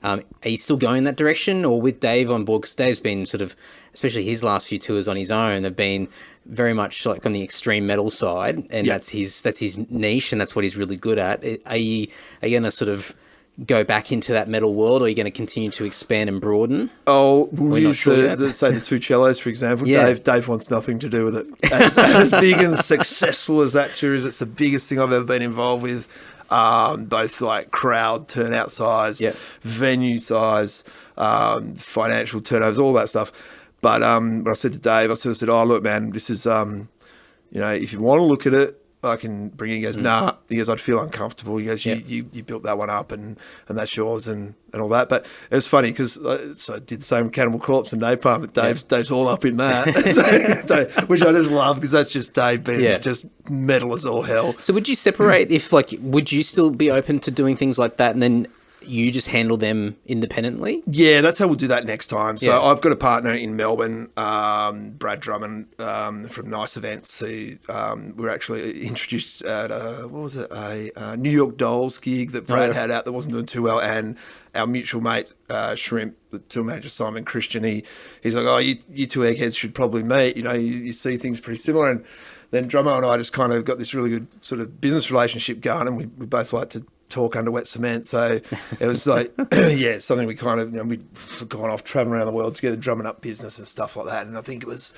Are you still going that direction, or with Dave on board? Because Dave's been sort of, especially his last few tours on his own, they've been very much like on the extreme metal side, and that's his niche, and that's what he's really good at. Are you going to sort of go back into that metal world, or are you going to continue to expand and broaden? Oh, we use say the 2 cellos, for example. Dave wants nothing to do with it. As big and successful as that tour is, it's the biggest thing I've ever been involved with. Both like crowd turnout size, venue size, financial turnovers, all that stuff. But when I said to Dave, I said, oh, look, man, this is, if you want to look at it, I can bring you. He goes, nah. He goes, I'd feel uncomfortable. He goes, you built that one up and that's yours and all that. But it was funny because so I did the same with Cannibal Corpse and Napalm, but Dave's all up in that, so, which I just love, because that's just Dave being just metal as all hell. So would you separate would you still be open to doing things like that, and then you just handle them independently? Yeah, that's how we'll do that next time. So I've got a partner in Melbourne, Brad Drummond, from Nice Events, who were actually introduced at a New York Dolls gig that Brad had out that wasn't doing too well, and our mutual mate Shrimp, the tour manager Simon Christian, he's like, oh, you two eggheads should probably meet. You see things pretty similar. And then Drummer and I just kind of got this really good sort of business relationship going, and we both like to talk under wet cement. So it was like, something we kind of, we'd gone off traveling around the world together, drumming up business and stuff like that. And I think it was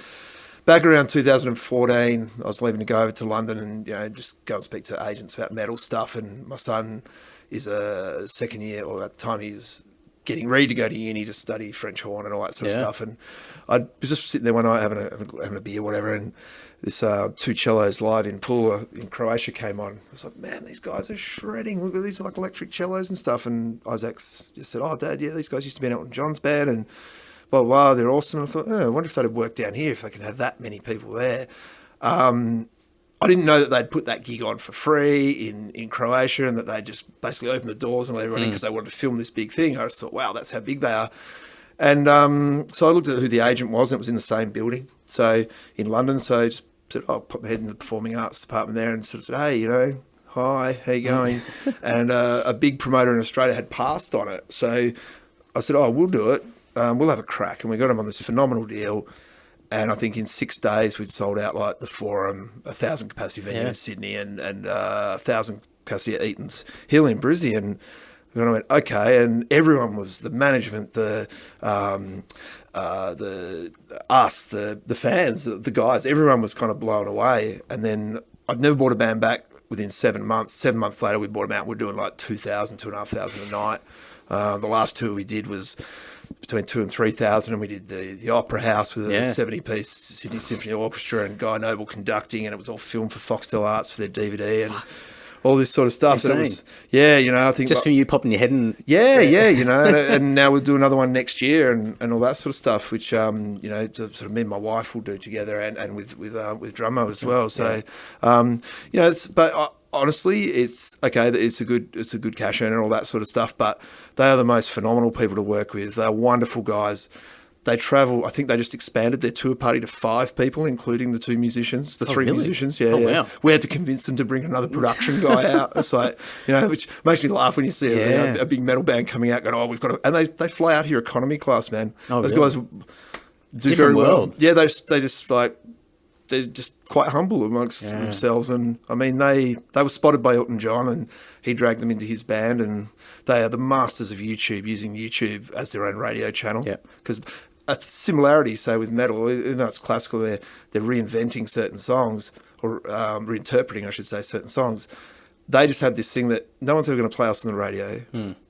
back around 2014, I was leaving to go over to London and, just go and speak to agents about metal stuff. And my son is a second year, or at the time he was getting ready to go to uni to study French horn and all that sort of stuff. And I was just sitting there one night having a beer, whatever, and this 2 cellos live in Pula in Croatia came on. I was like, man, these guys are shredding. Look at these like electric cellos and stuff. And Isaac's just said, oh, Dad, these guys used to be in Elton John's band and blah, blah, blah. They're awesome. And I thought, I wonder if that'd work down here, if they can have that many people there. I didn't know that they'd put that gig on for free in Croatia, and that they'd just basically open the doors and let everyone in because they wanted to film this big thing. I just thought, wow, that's how big they are. And so I looked at who the agent was, and it was in the same building. So in London, so I just said, I'll put my head in the performing arts department there and sort of said, hey, you know, hi, how you going? And a big promoter in Australia had passed on it. So I said, oh, we'll do it. We'll have a crack. And we got him on this phenomenal deal. And I think in 6 days we'd sold out like the Forum, 1,000 capacity venue in Sydney, and 1,000 capacity at Eaton's Hill in Brisbane. And I went, okay, and everyone was, the management, the fans, the guys, everyone was kind of blown away. And then I'd never bought a band back within 7 months. 7 months later, we bought them out. We're doing like 2,000, 2,500 a night. The last tour we did was between 2,000 and 3,000, and we did the Opera House with a 70-piece Sydney Symphony Orchestra and Guy Noble conducting, and it was all filmed for Foxtel Arts for their DVD and all this sort of stuff. Insane. So it was, you know, I think just from you popping your head in. You know, and now we'll do another one next year and all that sort of stuff, which you know, sort of me and my wife will do together, and with drummer as well. So you know, honestly, it's okay. It's a good cash earner and all that sort of stuff. But they are the most phenomenal people to work with. They're wonderful guys. They travel. I think they just expanded their tour party to 5 people, including the 2 musicians, the 3 musicians. Yeah, wow. We had to convince them to bring another production guy out. It's like, you know, which makes me laugh when you see a big metal band coming out going, oh, we've got to, and they fly out here economy class, man. Those guys do Different very well. world. Yeah, they're just quite humble amongst themselves. And I mean, they were spotted by Elton John, and he dragged them into his band, and they are the masters of YouTube, using YouTube as their own radio channel. Because a similarity, say, with metal, even though it's classical, they're reinventing certain songs, or reinterpreting, I should say, certain songs. They just have this thing that no one's ever going to play us on the radio.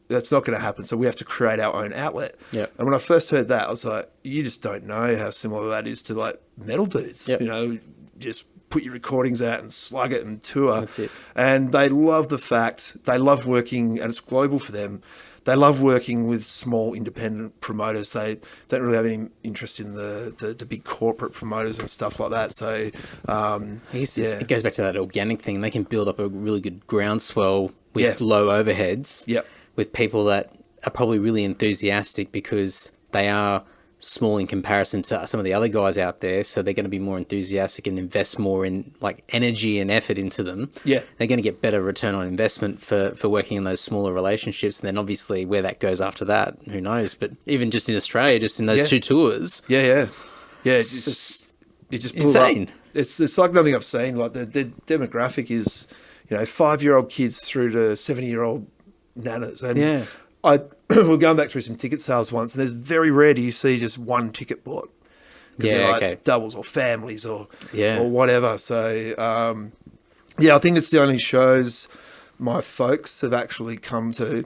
That's not going to happen. So we have to create our own outlet. And when I first heard that, I was like, you just don't know how similar that is to like metal dudes. You know, just put your recordings out and slug it and tour. That's it. And they love the fact, they love working, and it's global for them. They love working with small independent promoters. They don't really have any interest in the big corporate promoters and stuff like that. So I guess it goes back to that organic thing. They can build up a really good groundswell with low overheads. With people that are probably really enthusiastic because they are small in comparison to some of the other guys out there. So they're going to be more enthusiastic and invest more in like energy and effort into them. They're going to get better return on investment for working in those smaller relationships. And then obviously where that goes after that, who knows? But even just in Australia, just in those 2 tours. It just blew insane. Up. It's like nothing I've seen. Like the demographic is, you know, 5-year-old kids through to 70-year-old nanas. And we're going back through some ticket sales once, and there's very rare do you see just one ticket bought. Like doubles or families or whatever. So I think it's the only shows my folks have actually come to.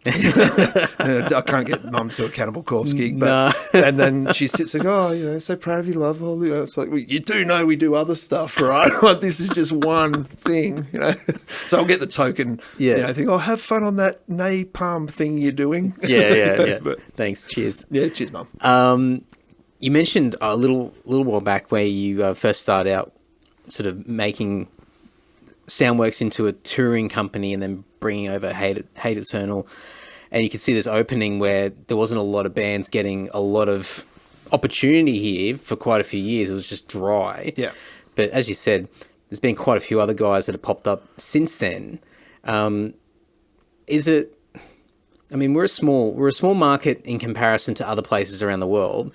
I can't get mum to a Cannibal Corpse gig, but and then she sits like, oh, you know, so proud of you, love. Oh, you know, it's like, well, you do know we do other stuff, right? Like, this is just one thing, you know. So I'll get the token, you know, think, oh, have fun on that napalm thing you're doing. But, thanks. Cheers. Yeah, cheers, mum. You mentioned a little while back where you first started out, sort of making Soundworks into a touring company and then bringing over Hate Eternal, and you could see this opening where there wasn't a lot of bands getting a lot of opportunity here for quite a few years. It was just dry. But as you said, there's been quite a few other guys that have popped up since then. Is it? I mean, we're a small market in comparison to other places around the world.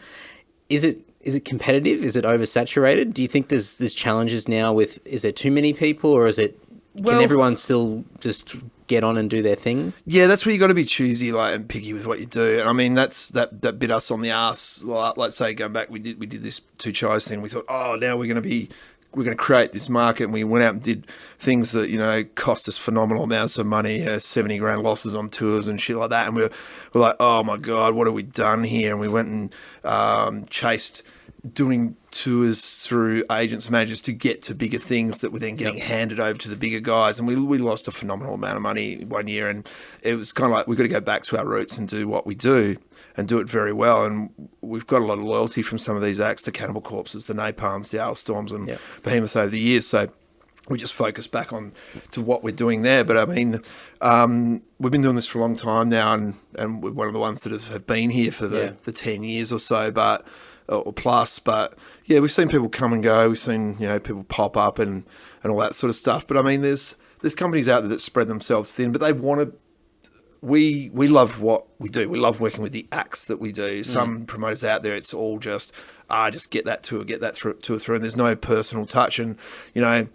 Is it competitive? Is it oversaturated? Do you think there's challenges now with, is there too many people, or is it, can everyone still just get on and do their thing? Yeah, that's where you got to be choosy, like, and picky with what you do. And I mean, that bit us on the arse. Like, let's say going back, we did this 2 Chais thing. We thought, oh, now we're going to create this market, and we went out and did things that, you know, cost us phenomenal amounts of money, 70 grand losses on tours and shit like that. And we're like, oh my God, what have we done here? And we went and chased doing tours through agents and managers to get to bigger things that were then getting handed over to the bigger guys. And we lost a phenomenal amount of money one year. And it was kind of like, we've got to go back to our roots and do what we do and do it very well. And we've got a lot of loyalty from some of these acts, the Cannibal Corpses, the Napalms, the Alstorms and Behemoths over the years. So we just focus back on to what we're doing there. But I mean, we've been doing this for a long time now, and we're one of the ones that have been here for the 10 years or so, or plus. But yeah, we've seen people come and go. We've seen, you know, people pop up and all that sort of stuff. But I mean, there's companies out there that spread themselves thin, but they want to. We love what we do. We love working with the acts that we do. Some promoters out there, it's all just get that tour, get that tour through, and there's no personal touch. And you know,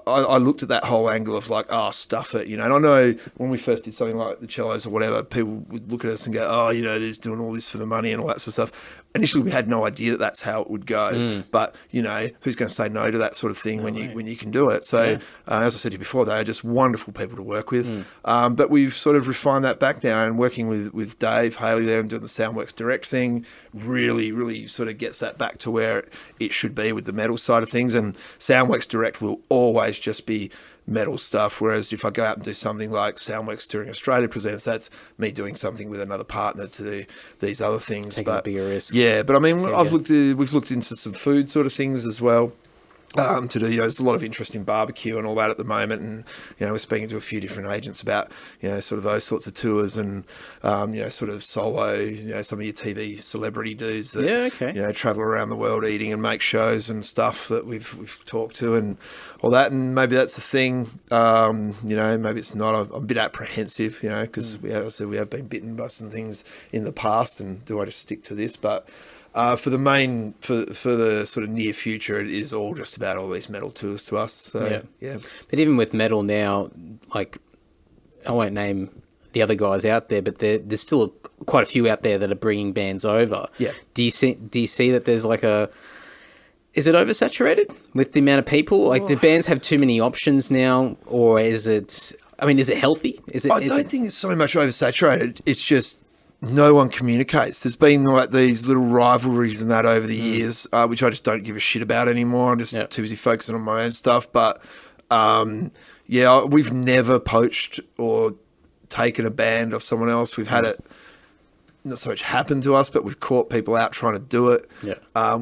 I looked at that whole angle of like, stuff it, you know. And I know when we first did something like the Cellos or whatever, people would look at us and go, you know, they're just doing all this for the money and all that sort of stuff. Initially, we had no idea that that's how it would go. But, you know, who's going to say no to that sort of thing when you can do it? So, as I said to you before, they are just wonderful people to work with. But we've sort of refined that back now, and working with Dave Haley there and doing the Soundworks direct thing really, really sort of gets that back to where it should be with the metal side of things. And Soundworks direct will always just be metal stuff, whereas if I go out and do something like Soundworks Touring Australia Presents, that's me doing something with another partner to do these other things. Taking a bigger risk. Yeah, but I mean, we've looked into some food sort of things as well. To do, you know, there's a lot of interest in barbecue and all that at the moment, and you know, we're speaking to a few different agents about, you know, sort of those sorts of tours, and you know, sort of solo, you know, some of your TV celebrity dudes that you know, travel around the world eating and make shows and stuff that we've talked to and all that. And maybe that's the thing, you know, maybe it's not. I'm a bit apprehensive, you know, because we have been bitten by some things in the past, and do I just stick to this? But for the sort of near future, it is all just about all these metal tours to us. So, yeah. But even with metal now, like, I won't name the other guys out there, but there's still quite a few out there that are bringing bands over. Yeah. Do you see that there's like is it oversaturated with the amount of people? Like, do bands have too many options now, or is it? I mean, is it healthy? I don't think it's so much oversaturated. It's just no one communicates. There's been like these little rivalries and that over the years, which I just don't give a shit about anymore. I'm just too busy focusing on my own stuff. But we've never poached or taken a band off someone else. We've had it not so much happen to us, but we've caught people out trying to do it.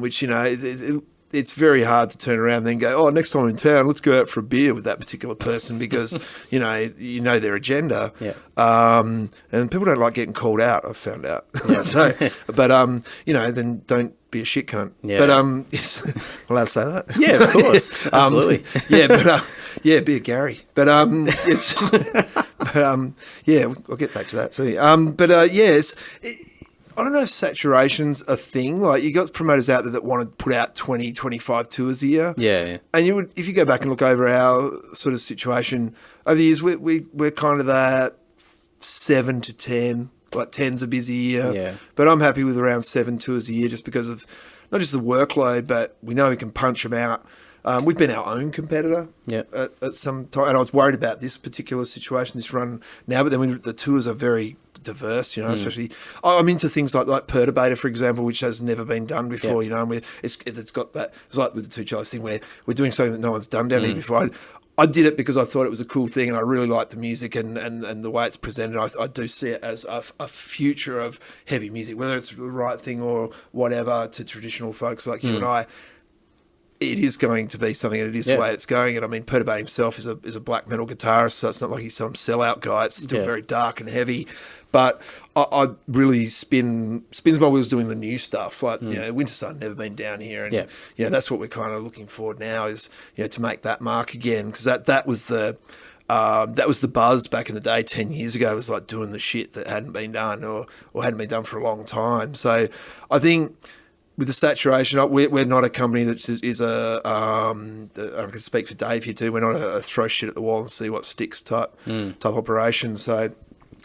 Which, you know, it's very hard to turn around and then go, next time I'm in town, let's go out for a beer with that particular person, because, you know their agenda. And people don't like getting called out, I've found out. But, you know, then don't be a shit cunt. But, yes, I'm allowed to say that? Yeah, of course. Absolutely. Be a Gary. But, I'll get back to that too. I don't know if saturation's a thing. Like, you got promoters out there that want to put out 20, 25 tours a year. Yeah. And if you go back and look over our sort of situation over the years, we're kind of that 7 to 10, like 10's a busy year. Yeah. But I'm happy with around 7 tours a year, just because of not just the workload, but we know we can punch them out. We've been our own competitor at some time, and I was worried about this particular situation, this run now. But then when the tours are very diverse, you know, especially I'm into things like Perturbator, for example, which has never been done before. You know, and it's got that. It's like with the Two Cellos thing, where we're doing something that no one's done down here before. I did it because I thought it was a cool thing, and I really liked the music and the way it's presented. I do see it as a future of heavy music, whether it's the right thing or whatever to traditional folks like you and I. It is going to be something, and it is the way it's going. And I mean, Perturbator himself is a black metal guitarist, so it's not like he's some sellout guy. It's still very dark and heavy. But I really spins my wheels doing the new stuff. Like, you know, Winter Sun never been down here, and you know, that's what we're kind of looking forward now, is, you know, to make that mark again, because that was the buzz back in the day 10 years ago. It was like doing the shit that hadn't been done or hadn't been done for a long time. So I think with the saturation, we're not a company that is I can speak for Dave here too. We're not a throw shit at the wall and see what sticks type operation. So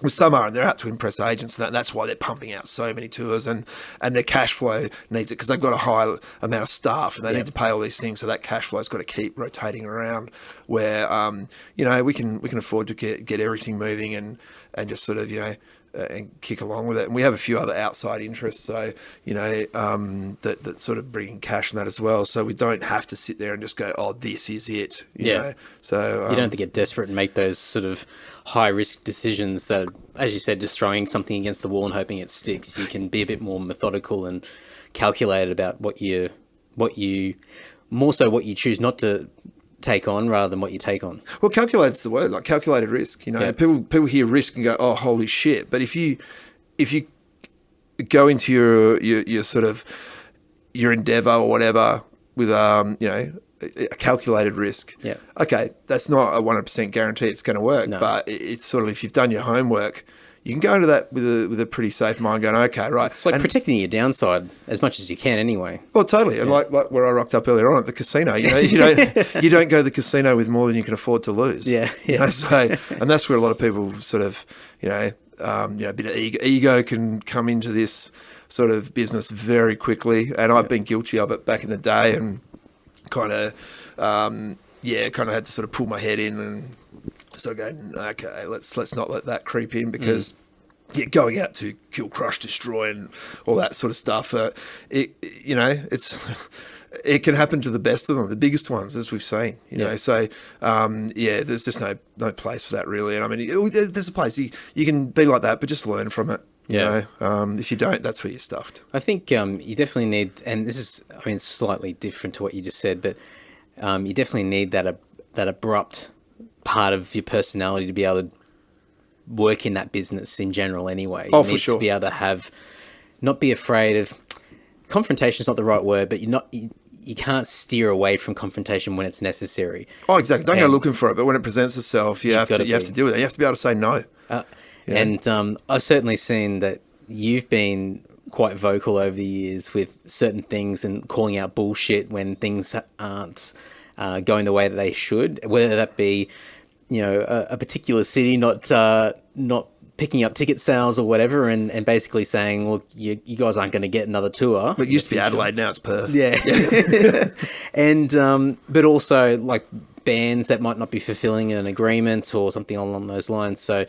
with some are, and they're out to impress agents, and that's why they're pumping out so many tours, and their cash flow needs it, because they've got a high amount of staff, and they need to pay all these things. So that cash flow's got to keep rotating around. Where you know, we can afford to get everything moving and just sort of, you know, and kick along with it. And we have a few other outside interests, so, you know, that sort of bring cash on that as well. So we don't have to sit there and just go, this is it. You know? So you don't have to get desperate and make those sort of high risk decisions that, as you said, just throwing something against the wall and hoping it sticks. You can be a bit more methodical and calculated about what you choose not to take on rather than what you take on. Well, calculated's the word, like calculated risk. You know, Yeah. people hear risk and go, "Oh, holy shit!" But if you go into your sort of your endeavor or whatever with a calculated risk, Yeah. okay, that's not a 100% guarantee it's going to work. No. But it's sort of, if you've done your homework, you can go into that with a pretty safe mind, going, okay, right. It's like protecting your downside as much as you can anyway. Well, totally. And like where I rocked up earlier on at the casino, you don't go to the casino with more than you can afford to lose. Yeah. You know, so, and that's where a lot of people sort of, a bit of ego can come into this sort of business very quickly. And I've been guilty of it back in the day, and kind of had to sort of pull my head in and sort of go, okay, let's not let that creep in, because going out to kill, crush, destroy, and all that sort of stuff, it can happen to the best of them, the biggest ones, as we've seen. You know, so there's just no place for that really. And I mean, there's a place you can be like that, but just learn from it. You know, if you don't, that's where you're stuffed. I think you definitely need, and this is, I mean, slightly different to what you just said, but you definitely need that abrupt part of your personality to be able to work in that business in general anyway. Oh, you for need sure. to be able to not be afraid of, confrontation is not the right word, but you can't steer away from confrontation when it's necessary. Oh, exactly. Don't go looking for it, but when it presents itself, you have to deal with it. You have to be able to say no. And I've certainly seen that you've been quite vocal over the years with certain things and calling out bullshit when things aren't going the way that they should, whether that be, a particular city not picking up ticket sales or whatever, and basically saying, look, you guys aren't going to get another tour. It used to be Adelaide, now it's Perth. Yeah. And but also like bands that might not be fulfilling an agreement or something along those lines. So,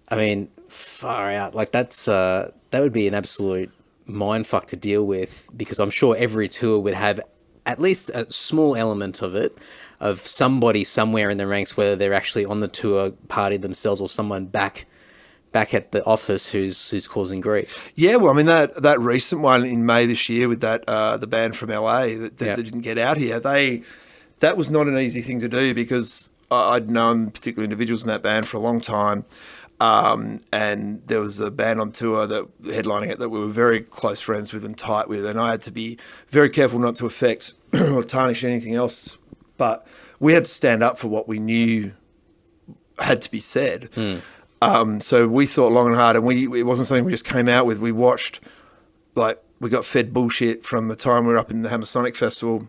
I mean, far out. Like that would be an absolute mindfuck to deal with, because I'm sure every tour would have at least a small element of it, of somebody somewhere in the ranks, whether they're actually on the tour party themselves or someone back at the office who's causing grief. Yeah, well, I mean, that recent one in May this year with that the band from LA that didn't get out here, that was not an easy thing to do, because I'd known particular individuals in that band for a long time. And there was a band on tour that headlining it that we were very close friends with and tight with, and I had to be very careful not to affect or tarnish anything else. But we had to stand up for what we knew had to be said. So we thought long and hard, and it wasn't something we just came out with. We watched, like, we got fed bullshit from the time we were up in the Hammersonic Festival,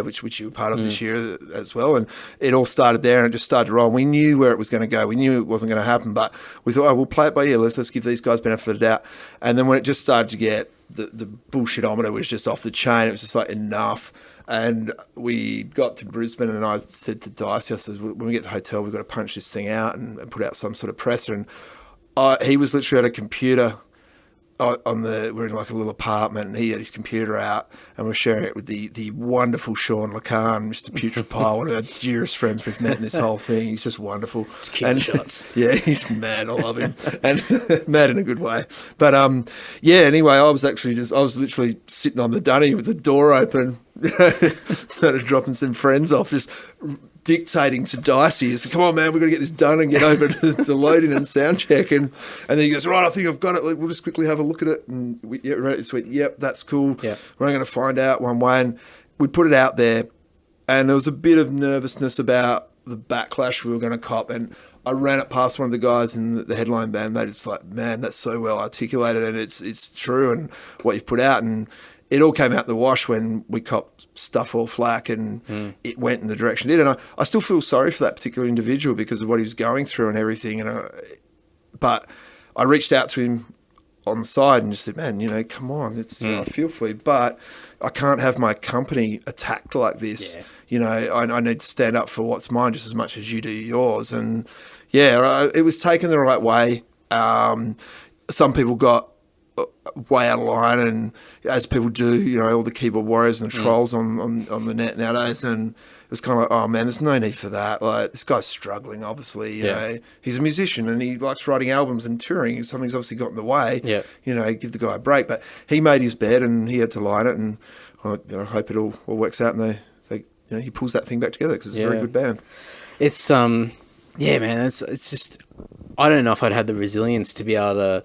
which you were part of this year as well. And it all started there, and it just started to roll. We knew where it was going to go. We knew it wasn't going to happen, but we thought, we'll play it by ear. Let's give these guys benefit of the doubt. And then when it just started to get, the bullshitometer was just off the chain, it was just like, enough. And we got to Brisbane, and I said to Dicey, I said, when we get to the hotel, we've got to punch this thing out and put out some sort of presser. And he was literally at a computer we're in like a little apartment, and he had his computer out, and we're sharing it with the wonderful Sean Lacan, Mr. Putrephile, one of our dearest friends we've met in this whole thing. He's just wonderful. And shots. Yeah, he's mad. I love him. And mad in a good way. But anyway, I was literally sitting on the dunny with the door open, started dropping some friends off, just dictating to Dicey, so come on, man, we've got to get this done and get over to the loading and sound check. And then he goes, right, I think I've got it. We'll just quickly have a look at it. And yep, that's cool. Yeah. We're only going to find out one way. And we put it out there, and there was a bit of nervousness about the backlash we were going to cop. And I ran it past one of the guys in the headline band. They just like, man, that's so well articulated, and it's true, and what you've put out. And it all came out the wash when we copped stuff all flack, and it went in the direction it did. And I still feel sorry for that particular individual because of what he was going through and everything. But I reached out to him on the side and just said, man, come on, I feel for you, but I can't have my company attacked like this. Yeah. I need to stand up for what's mine just as much as you do yours. And it was taken the right way. Some people got way out of line, and as people do, all the keyboard warriors and the trolls on the net nowadays, and it was kind of like, oh man, there's no need for that. Like, this guy's struggling, obviously. You know, he's a musician and he likes writing albums and touring. Something's obviously got in the way. Yeah, give the guy a break. But he made his bed and he had to lie in it, and I hope it all works out and he pulls that thing back together because it's a very good band. It's yeah, man. It's just, I don't know if I'd have the resilience to be able to.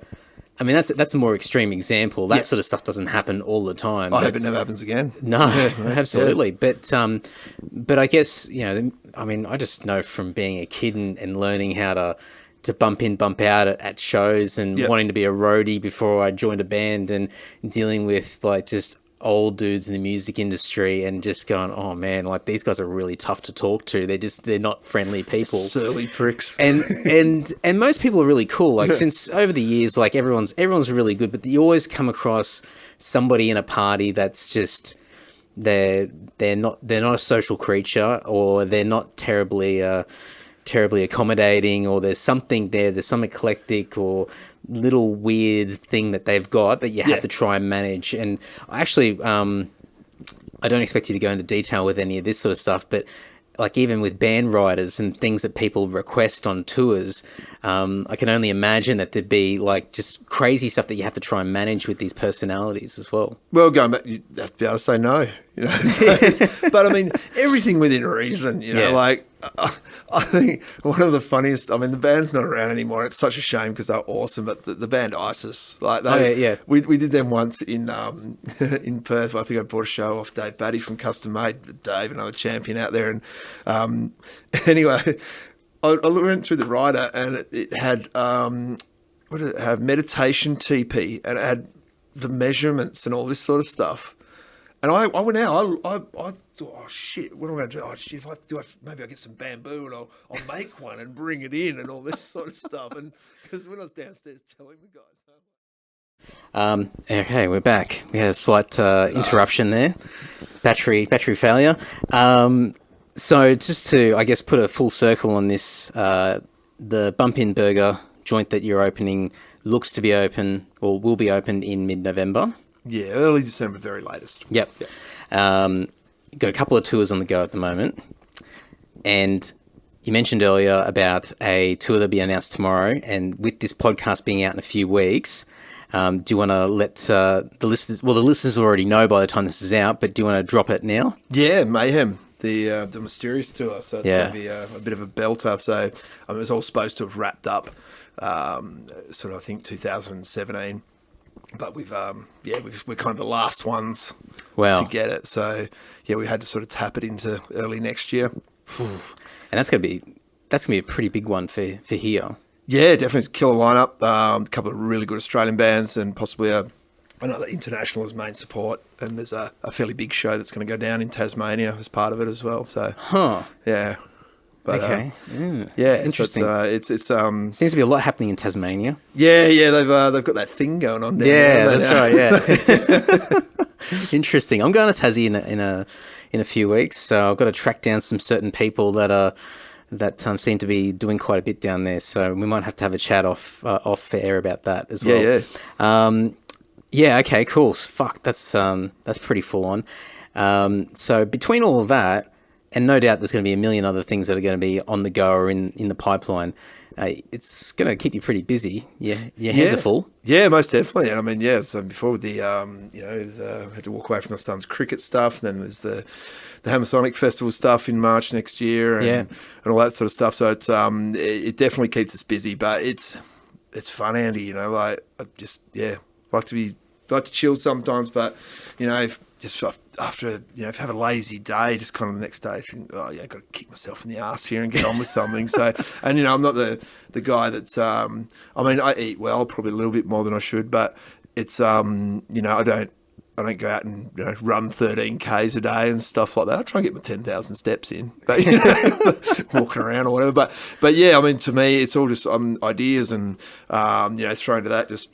I mean, that's a more extreme example. That sort of stuff doesn't happen all the time. I hope it never happens again. No, absolutely. But I guess, I mean, I just know from being a kid and learning how to bump in, bump out at shows and wanting to be a roadie before I joined a band and dealing with like just old dudes in the music industry and just going, oh man, like these guys are really tough to talk to. They're not friendly people. Surly pricks. And most people are really cool. Like since over the years, like everyone's really good, but you always come across somebody in a party that's just they're not a social creature, or they're not terribly accommodating, or there's something there's some eclectic or little weird thing that they've got that you have to try and manage. And actually, I don't expect you to go into detail with any of this sort of stuff, but like even with band riders and things that people request on tours, I can only imagine that there'd be like just crazy stuff that you have to try and manage with these personalities as well. Well, going back, you have to be able to say no, but I mean, everything within reason, like I think one of the funniest, I mean, the band's not around anymore. It's such a shame because they're awesome, but the band ISIS, like we did them once in Perth. I think I bought a show off Dave Batty from Custom Made, Dave, another champion out there. And anyway, I went through the rider and it had, what did it have? Meditation TP, and it had the measurements and all this sort of stuff. And I went out, I thought, oh shit, what am I going to do? Oh shit, maybe I'll get some bamboo and I'll make one and bring it in and all this sort of stuff. And because when I was downstairs telling the guys. Okay, we're back. We had a slight interruption there. Battery failure. So just to, I guess, put a full circle on this, the Bump In Burger joint that you're opening looks to be open, or will be open in mid-November. Yeah, early December, very latest. Yep. Got a couple of tours on the go at the moment. And you mentioned earlier about a tour that'll be announced tomorrow. And with this podcast being out in a few weeks, do you want to let the listeners already know by the time this is out, but do you want to drop it now? Yeah, Mayhem, the Mysterious tour. So it's going to be a bit of a belter. So it was all supposed to have wrapped up sort of, I think, 2017. But we're kind of the last ones to get it. So yeah, we had to sort of tap it into early next year. And that's gonna be a pretty big one for here. Yeah, definitely. It's a killer lineup. A couple of really good Australian bands and possibly another international as main support. And there's a fairly big show that's going to go down in Tasmania as part of it as well. So yeah. But, okay. Yeah, interesting. So it's seems to be a lot happening in Tasmania. Yeah, they've got that thing going on down there. Yeah, that's right. Yeah. Interesting. I'm going to Tassie in a few weeks, so I've got to track down some certain people that seem to be doing quite a bit down there. So we might have to have a chat off the air about that as well. Yeah. Yeah. Okay. Cool. Fuck. That's pretty full on. So between all of that. And no doubt there's going to be a million other things that are going to be on the go or in the pipeline. It's going to keep you pretty busy. Yeah, your hands are full. Yeah, most definitely. And I mean, so before with the, had to walk away from my son's cricket stuff. And then there's the Hammersonic Festival stuff in March next year and all that sort of stuff. So it's it definitely keeps us busy. But it's fun, Andy. Like I just like to chill sometimes. But just after if I have a lazy day, just kind of the next day think, oh yeah, I've got to kick myself in the ass here and get on with something. So, and I'm not the guy that's I mean, I eat well, probably a little bit more than I should, but it's I don't go out and run 13 Ks a day and stuff like that. I try and get my 10,000 steps in, but walking around or whatever. But yeah, I mean, to me, it's all just ideas and thrown to that just.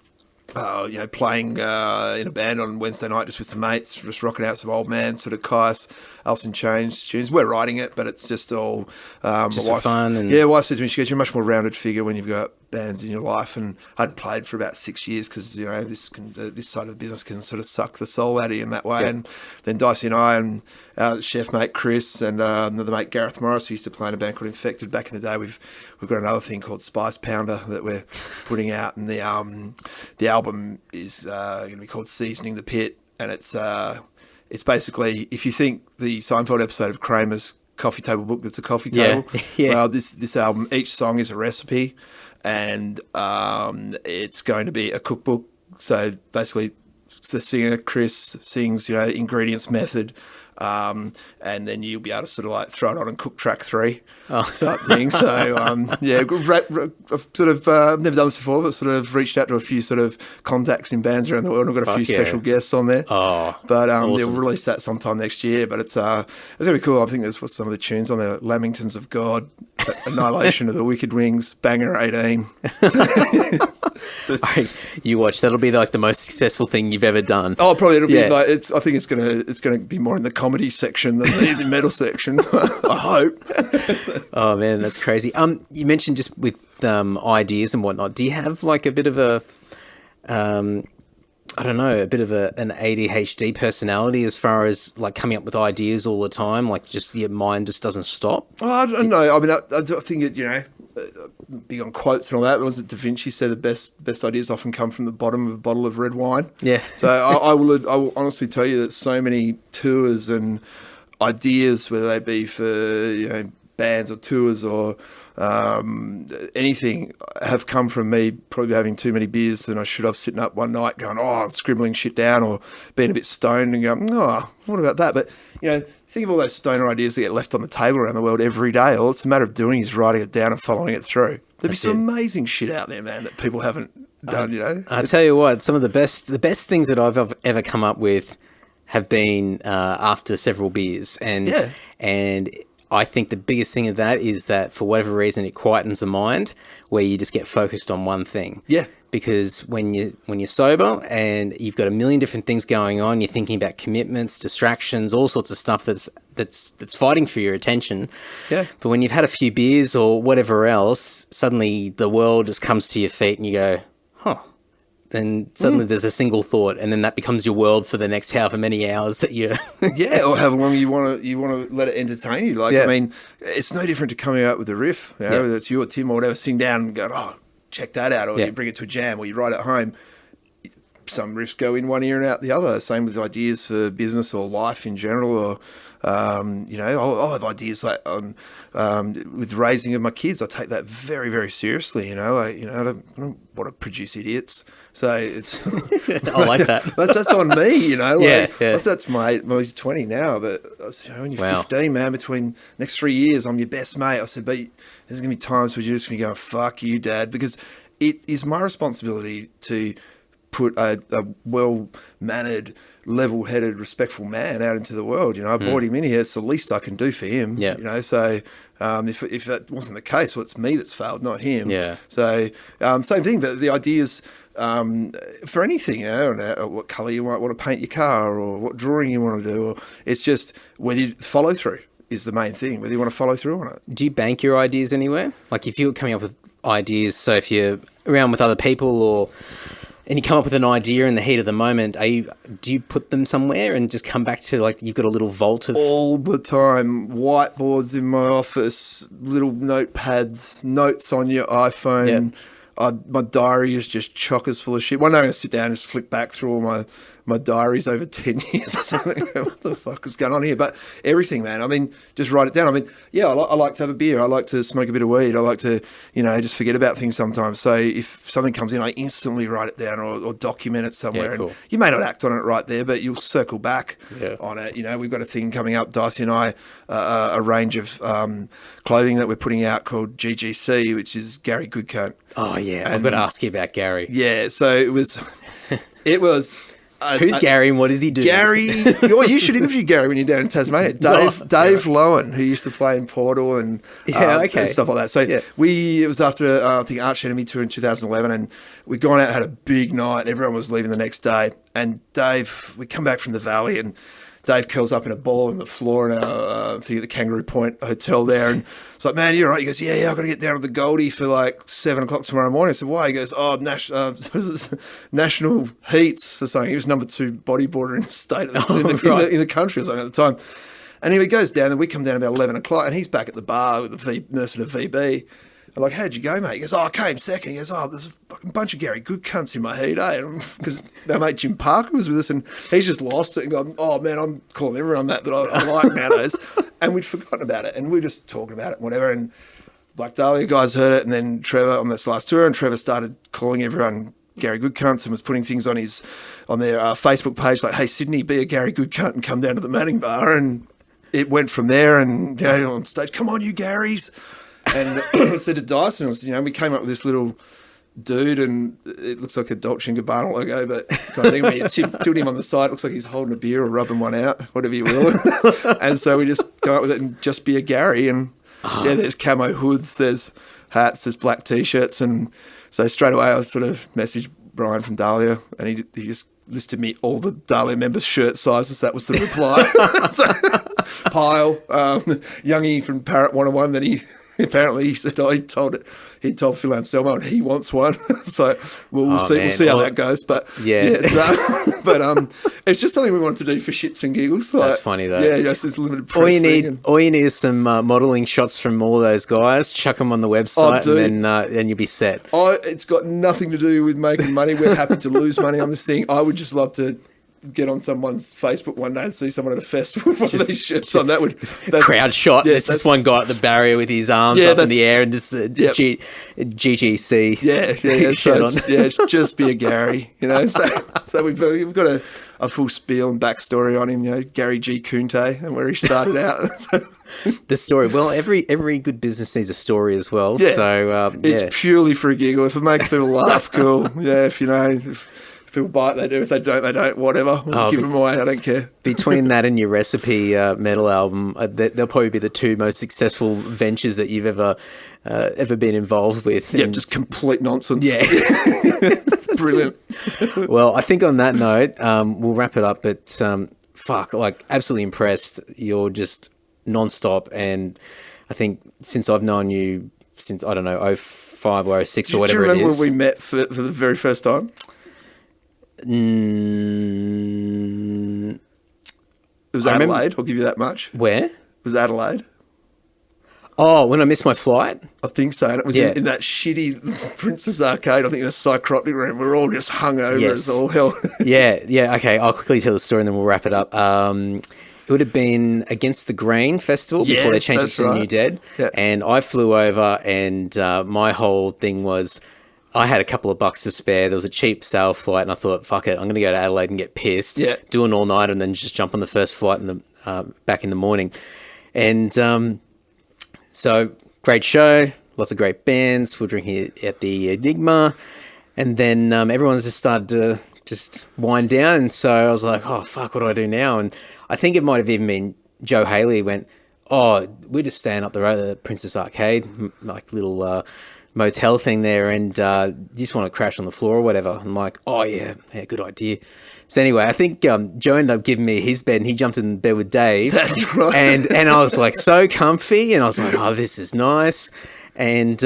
Playing in a band on Wednesday night just with some mates, just rocking out some old man sort of Caius, Alice in Chains tunes. We're writing it, but it's just all just my wife, fun. And my wife said to me, she goes, "You're a much more rounded figure when you've got bands in your life." And I hadn't played for about 6 years because this side of the business can sort of suck the soul out of you in that way. Yep. And then Dicey and I and our chef mate Chris and another mate Gareth Morris, who used to play in a band called Infected back in the day. We've got another thing called Spice Pounder that we're putting out, and the album is going to be called Seasoning the Pit, and it's It's basically, if you think the Seinfeld episode of Kramer's coffee table book that's a coffee table, well, this album, each song is a recipe, and it's going to be a cookbook. So basically, the singer Chris sings, ingredients, method, and then you'll be able to sort of like throw it on and cook track 3 type thing. So I've sort of never done this before, but sort of reached out to a few sort of contacts in bands around the world. I've got a few special guests on there. But awesome. They'll release that sometime next year. But it's gonna be cool. I think there's some of the tunes on there: Lamingtons of God, Annihilation of the Wicked Wings, Banger 18. You watch. That'll be like the most successful thing you've ever done. Oh, probably it'll be like I think it's gonna be more in the comedy section than the metal section. I hope. Oh man, that's crazy. You mentioned just with ideas and whatnot. Do you have like a bit of a I don't know, a bit of an ADHD personality as far as like coming up with ideas all the time? Like just your mind just doesn't stop? Oh, I don't know. I mean, I think it, big on quotes and all that. Was it Da Vinci said the best ideas often come from the bottom of a bottle of red wine? Yeah. So I will honestly tell you that so many tours and ideas, whether they be for bands or tours or anything, have come from me probably having too many beers than I should have, sitting up one night going, scribbling shit down, or being a bit stoned and going, what about that? But think of all those stoner ideas that get left on the table around the world every day. All it's a matter of doing is writing it down and following it through. There'd be some amazing shit out there, man, that people haven't done. I tell you what, some of the best things that I've ever come up with have been after several beers, and I think the biggest thing of that is that for whatever reason it quietens the mind, where you just get focused on one thing. Yeah. Because when you're sober and you've got a million different things going on, you're thinking about commitments, distractions, all sorts of stuff that's fighting for your attention. Yeah. But when you've had a few beers or whatever else, suddenly the world just comes to your feet and you go, then suddenly there's a single thought, and then that becomes your world for the next however many hours that you're or however long you want to let it entertain you. I mean, it's no different to coming out with a riff, whether it's you or Tim or whatever, sing down and go, check that out, or you bring it to a jam, or you write at home. Some riffs go in one ear and out the other. Same with ideas for business or life in general, or I have ideas like with the raising of my kids. I take that very, very seriously. I don't want to produce idiots, so it's. I like that. that's on me. That's he's 20 now, but when you're 15, man, between next 3 years, I'm your best mate. I said, but there's gonna be times where you're just gonna be going, "Fuck you, Dad," because it is my responsibility to put a well-mannered, level-headed, respectful man out into the world. I brought him in here. It's the least I can do for him. Yeah. So if that wasn't the case, well, it's me that's failed, not him. Yeah. So same thing, but the ideas for anything, what colour you might want to paint your car, or what drawing you want to do, or it's just whether you follow through is the main thing, whether you want to follow through on it. Do you bank your ideas anywhere? Like if you're coming up with ideas, so if you're around with other people and you come up with an idea in the heat of the moment, do you put them somewhere and just come back to, like, you've got a little vault of... All the time. Whiteboards in my office, little notepads, notes on your iPhone. My diary is just chockers full of shit. One day I'm going to sit down and just flick back through all my diaries over 10 years or something. What the fuck is going on here? But everything, man. I mean, just write it down. I mean, I like to have a beer. I like to smoke a bit of weed. I like to, just forget about things sometimes. So if something comes in, I instantly write it down or document it somewhere. Yeah, cool. And you may not act on it right there, but you'll circle back on it. We've got a thing coming up, Dicey and I, a range of clothing that we're putting out called GGC, which is Gary Goodcoat. Oh, yeah. I've got to ask you about Gary. Yeah. So it was... Who's Gary and what does he do? Gary, you should interview Gary when you're down in Tasmania. Dave Lowen, who used to play in Portal and stuff like that. So it was after I think Arch Enemy tour in 2011, and we'd gone out and had a big night, and everyone was leaving the next day. And Dave, we come back from the valley, and Dave curls up in a ball on the floor in our thing at the Kangaroo Point Hotel there, and it's like, "Man, you're right." He goes, "Yeah, I've got to get down to the Goldie for like 7 o'clock tomorrow morning." I said, "Why?" He goes, national heats for something. He was number 2 bodyboarder in the state in the country or something at the time. And he goes down, and we come down about 11 o'clock, and he's back at the bar with nursing a VB. I'm like, how'd you go, mate? He goes, I came second. He goes, there's a fucking bunch of Gary Good cunts in my heat, eh? Because our mate Jim Parker was with us, and he's just lost it and gone, oh, man, I'm calling everyone that I like nowadays. And we'd forgotten about it, and we were just talking about it and whatever, and Black Dahlia guys heard it, and then Trevor on this last tour, and Trevor started calling everyone Gary Good cunts and was putting things on their Facebook page like, hey, Sydney, be a Gary Good cunt and come down to the Manning Bar, and it went from there, and on stage, come on, you Garys. And I said to Dyson, we came up with this little dude, and it looks like a Dolce & Gabbana logo, but kind of thing, when you tilt him on the side, it looks like he's holding a beer or rubbing one out, whatever you will. And so we just come up with it and just be a Gary. And there's camo hoods, there's hats, there's black T-shirts. And so straight away I sort of messaged Brian from Dahlia, and he just listed me all the Dahlia members' shirt sizes. That was the reply. So, Pyle, Youngie from Parrot 101, that apparently he said, he told Phil Anselmo and he wants one. So we'll see. Man. We'll see how that goes. But it's just something we want to do for shits and giggles. Like, that's funny though. Yeah, just this limited press all you need is some modelling shots from all those guys. Chuck them on the website, and then you'll be set. It's got nothing to do with making money. We're happy to lose money on this thing. I would just love to get on someone's Facebook one day and see someone at a festival with one of these shirts on. That crowd shot. Yeah, there's just one guy at the barrier with his arms up in the air and just the GGC shirt on. Just be a Gary, So we've got a full spiel and backstory on him, Gary G. Kunte and where he started out. The story. Well, every good business needs a story as well. Yeah. So it's purely for a giggle. If it makes people laugh, cool. Yeah, if people buy it, they do. If they don't, they don't. Whatever. We'll give them away. I don't care. Between that and your Recipe metal album, they'll probably be the two most successful ventures that you've ever been involved with. Yeah, just complete nonsense. Yeah. Brilliant. Well, I think on that note, we'll wrap it up. But absolutely impressed. You're just nonstop, and I think since I've known you since, I don't know, 05 or 06 or whatever it is. Do you remember when we met for the very first time? It was Adelaide. I'll give you that much. Where? It was Adelaide. Oh, when I missed my flight? I think so. And it was in that shitty Princess Arcade, I think in a psychotic room. We were all just hungover as all hell. Yeah. Okay, I'll quickly tell the story and then we'll wrap it up. It would have been Against the Grain Festival before they changed it to New Dead. Yeah. And I flew over, and my whole thing was, I had a couple of bucks to spare. There was a cheap sale flight, and I thought, fuck it, I'm going to go to Adelaide and get pissed, do an all-nighter, and then just jump on the first flight back in the morning. And so, great show, lots of great bands. We're drinking at the Enigma, and then everyone's just started to just wind down, and so I was like, oh, fuck, what do I do now? And I think it might have even been Joe Haley went, oh, we're just staying up the road at the Princess Arcade, like little... motel thing there, and you just want to crash on the floor or whatever. I'm like, oh yeah, good idea. So anyway, I think Joe ended up giving me his bed, and he jumped in bed with Dave. That's right. And I was like so comfy, and I was like, oh, this is nice. And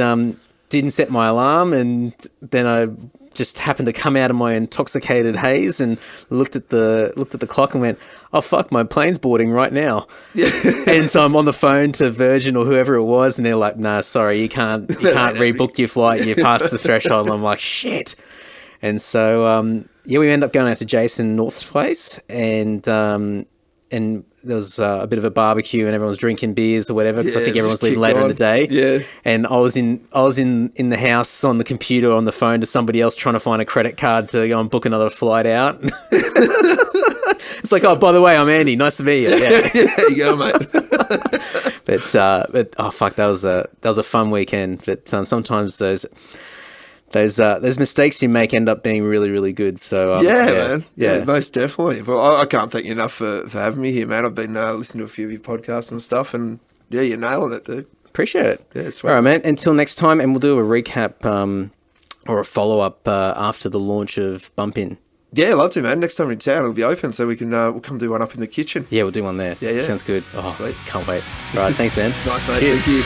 didn't set my alarm, and then I just happened to come out of my intoxicated haze and looked at the clock and went, oh fuck, my plane's boarding right now. Yeah. And so I'm on the phone to Virgin or whoever it was, and they're like, nah, sorry, you can't rebook your flight, you've passed the threshold. And I'm like, shit. And so we ended up going out to Jason North's place, and there was a bit of a barbecue, and everyone's drinking beers or whatever, because I think everyone's leaving later in the day. Yeah. And I was in the house on the computer on the phone to somebody else trying to find a credit card to go and book another flight out. It's like, oh, by the way, I'm Andy. Nice to meet you. Yeah. There you go, mate. but oh fuck, that was a fun weekend. But sometimes those mistakes you make end up being really, really good. So man. Yeah, most definitely. Well, I can't thank you enough for having me here, man. I've been listening to a few of your podcasts and stuff, and yeah, you're nailing it, dude. Appreciate it. Yeah, sweet. All right, man. Until next time, and we'll do a recap or a follow-up after the launch of Bump In. Yeah, love to, man. Next time we're in town, it'll be open, so we can we'll come do one up in the kitchen. Yeah, we'll do one there. Yeah. Sounds good. Oh, sweet. Can't wait. All right, thanks, man. Nice, mate. Cheers. Thank you.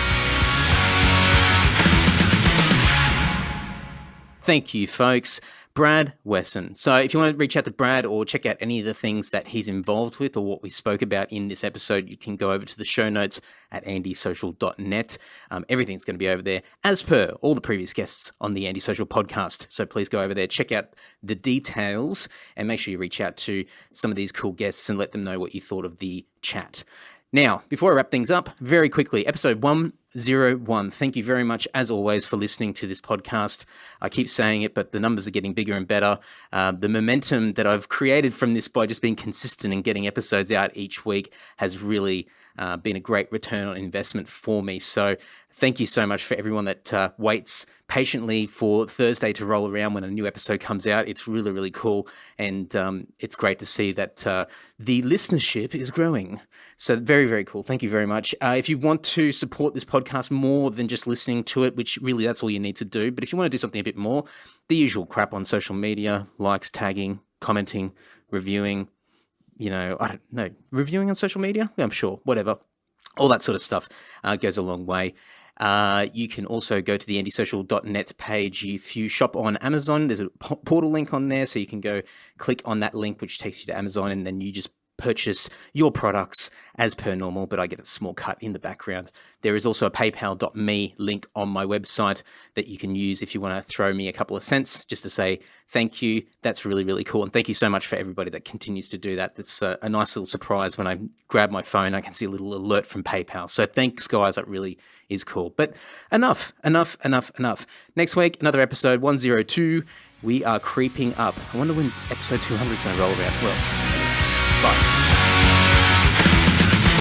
Thank you, folks. Brad Wesson. So if you want to reach out to Brad or check out any of the things that he's involved with or what we spoke about in this episode, you can go over to the show notes at andysocial.net. Everything's going to be over there, as per all the previous guests on the Andy Social podcast. So please go over there, check out the details, and make sure you reach out to some of these cool guests and let them know what you thought of the chat. Now, before I wrap things up, very quickly, episode 101. Thank you very much, as always, for listening to this podcast. I keep saying it, but the numbers are getting bigger and better. The momentum that I've created from this by just being consistent and getting episodes out each week has really been a great return on investment for me. So thank you so much for everyone that waits patiently for Thursday to roll around when a new episode comes out. It's really, really cool. And it's great to see that the listenership is growing. So very, very cool. Thank you very much. If you want to support this podcast more than just listening to it, which really that's all you need to do. But if you want to do something a bit more, the usual crap on social media, likes, tagging, commenting, reviewing, I don't know, reviewing on social media? I'm sure, whatever. All that sort of stuff goes a long way. You can also go to the andysocial.net page. If you shop on Amazon, there's a portal link on there, so you can go click on that link, which takes you to Amazon, and then you just purchase your products as per normal, but I get a small cut in the background. There is also a paypal.me link on my website that you can use if you want to throw me a couple of cents just to say thank you. That's really, really cool. And thank you so much for everybody that continues to do that. That's a nice little surprise. When I grab my phone, I can see a little alert from PayPal. So thanks, guys. That really is cool. But enough. Next week, another episode, 102. We are creeping up. I wonder when episode 200 is going to roll around. Well, bye.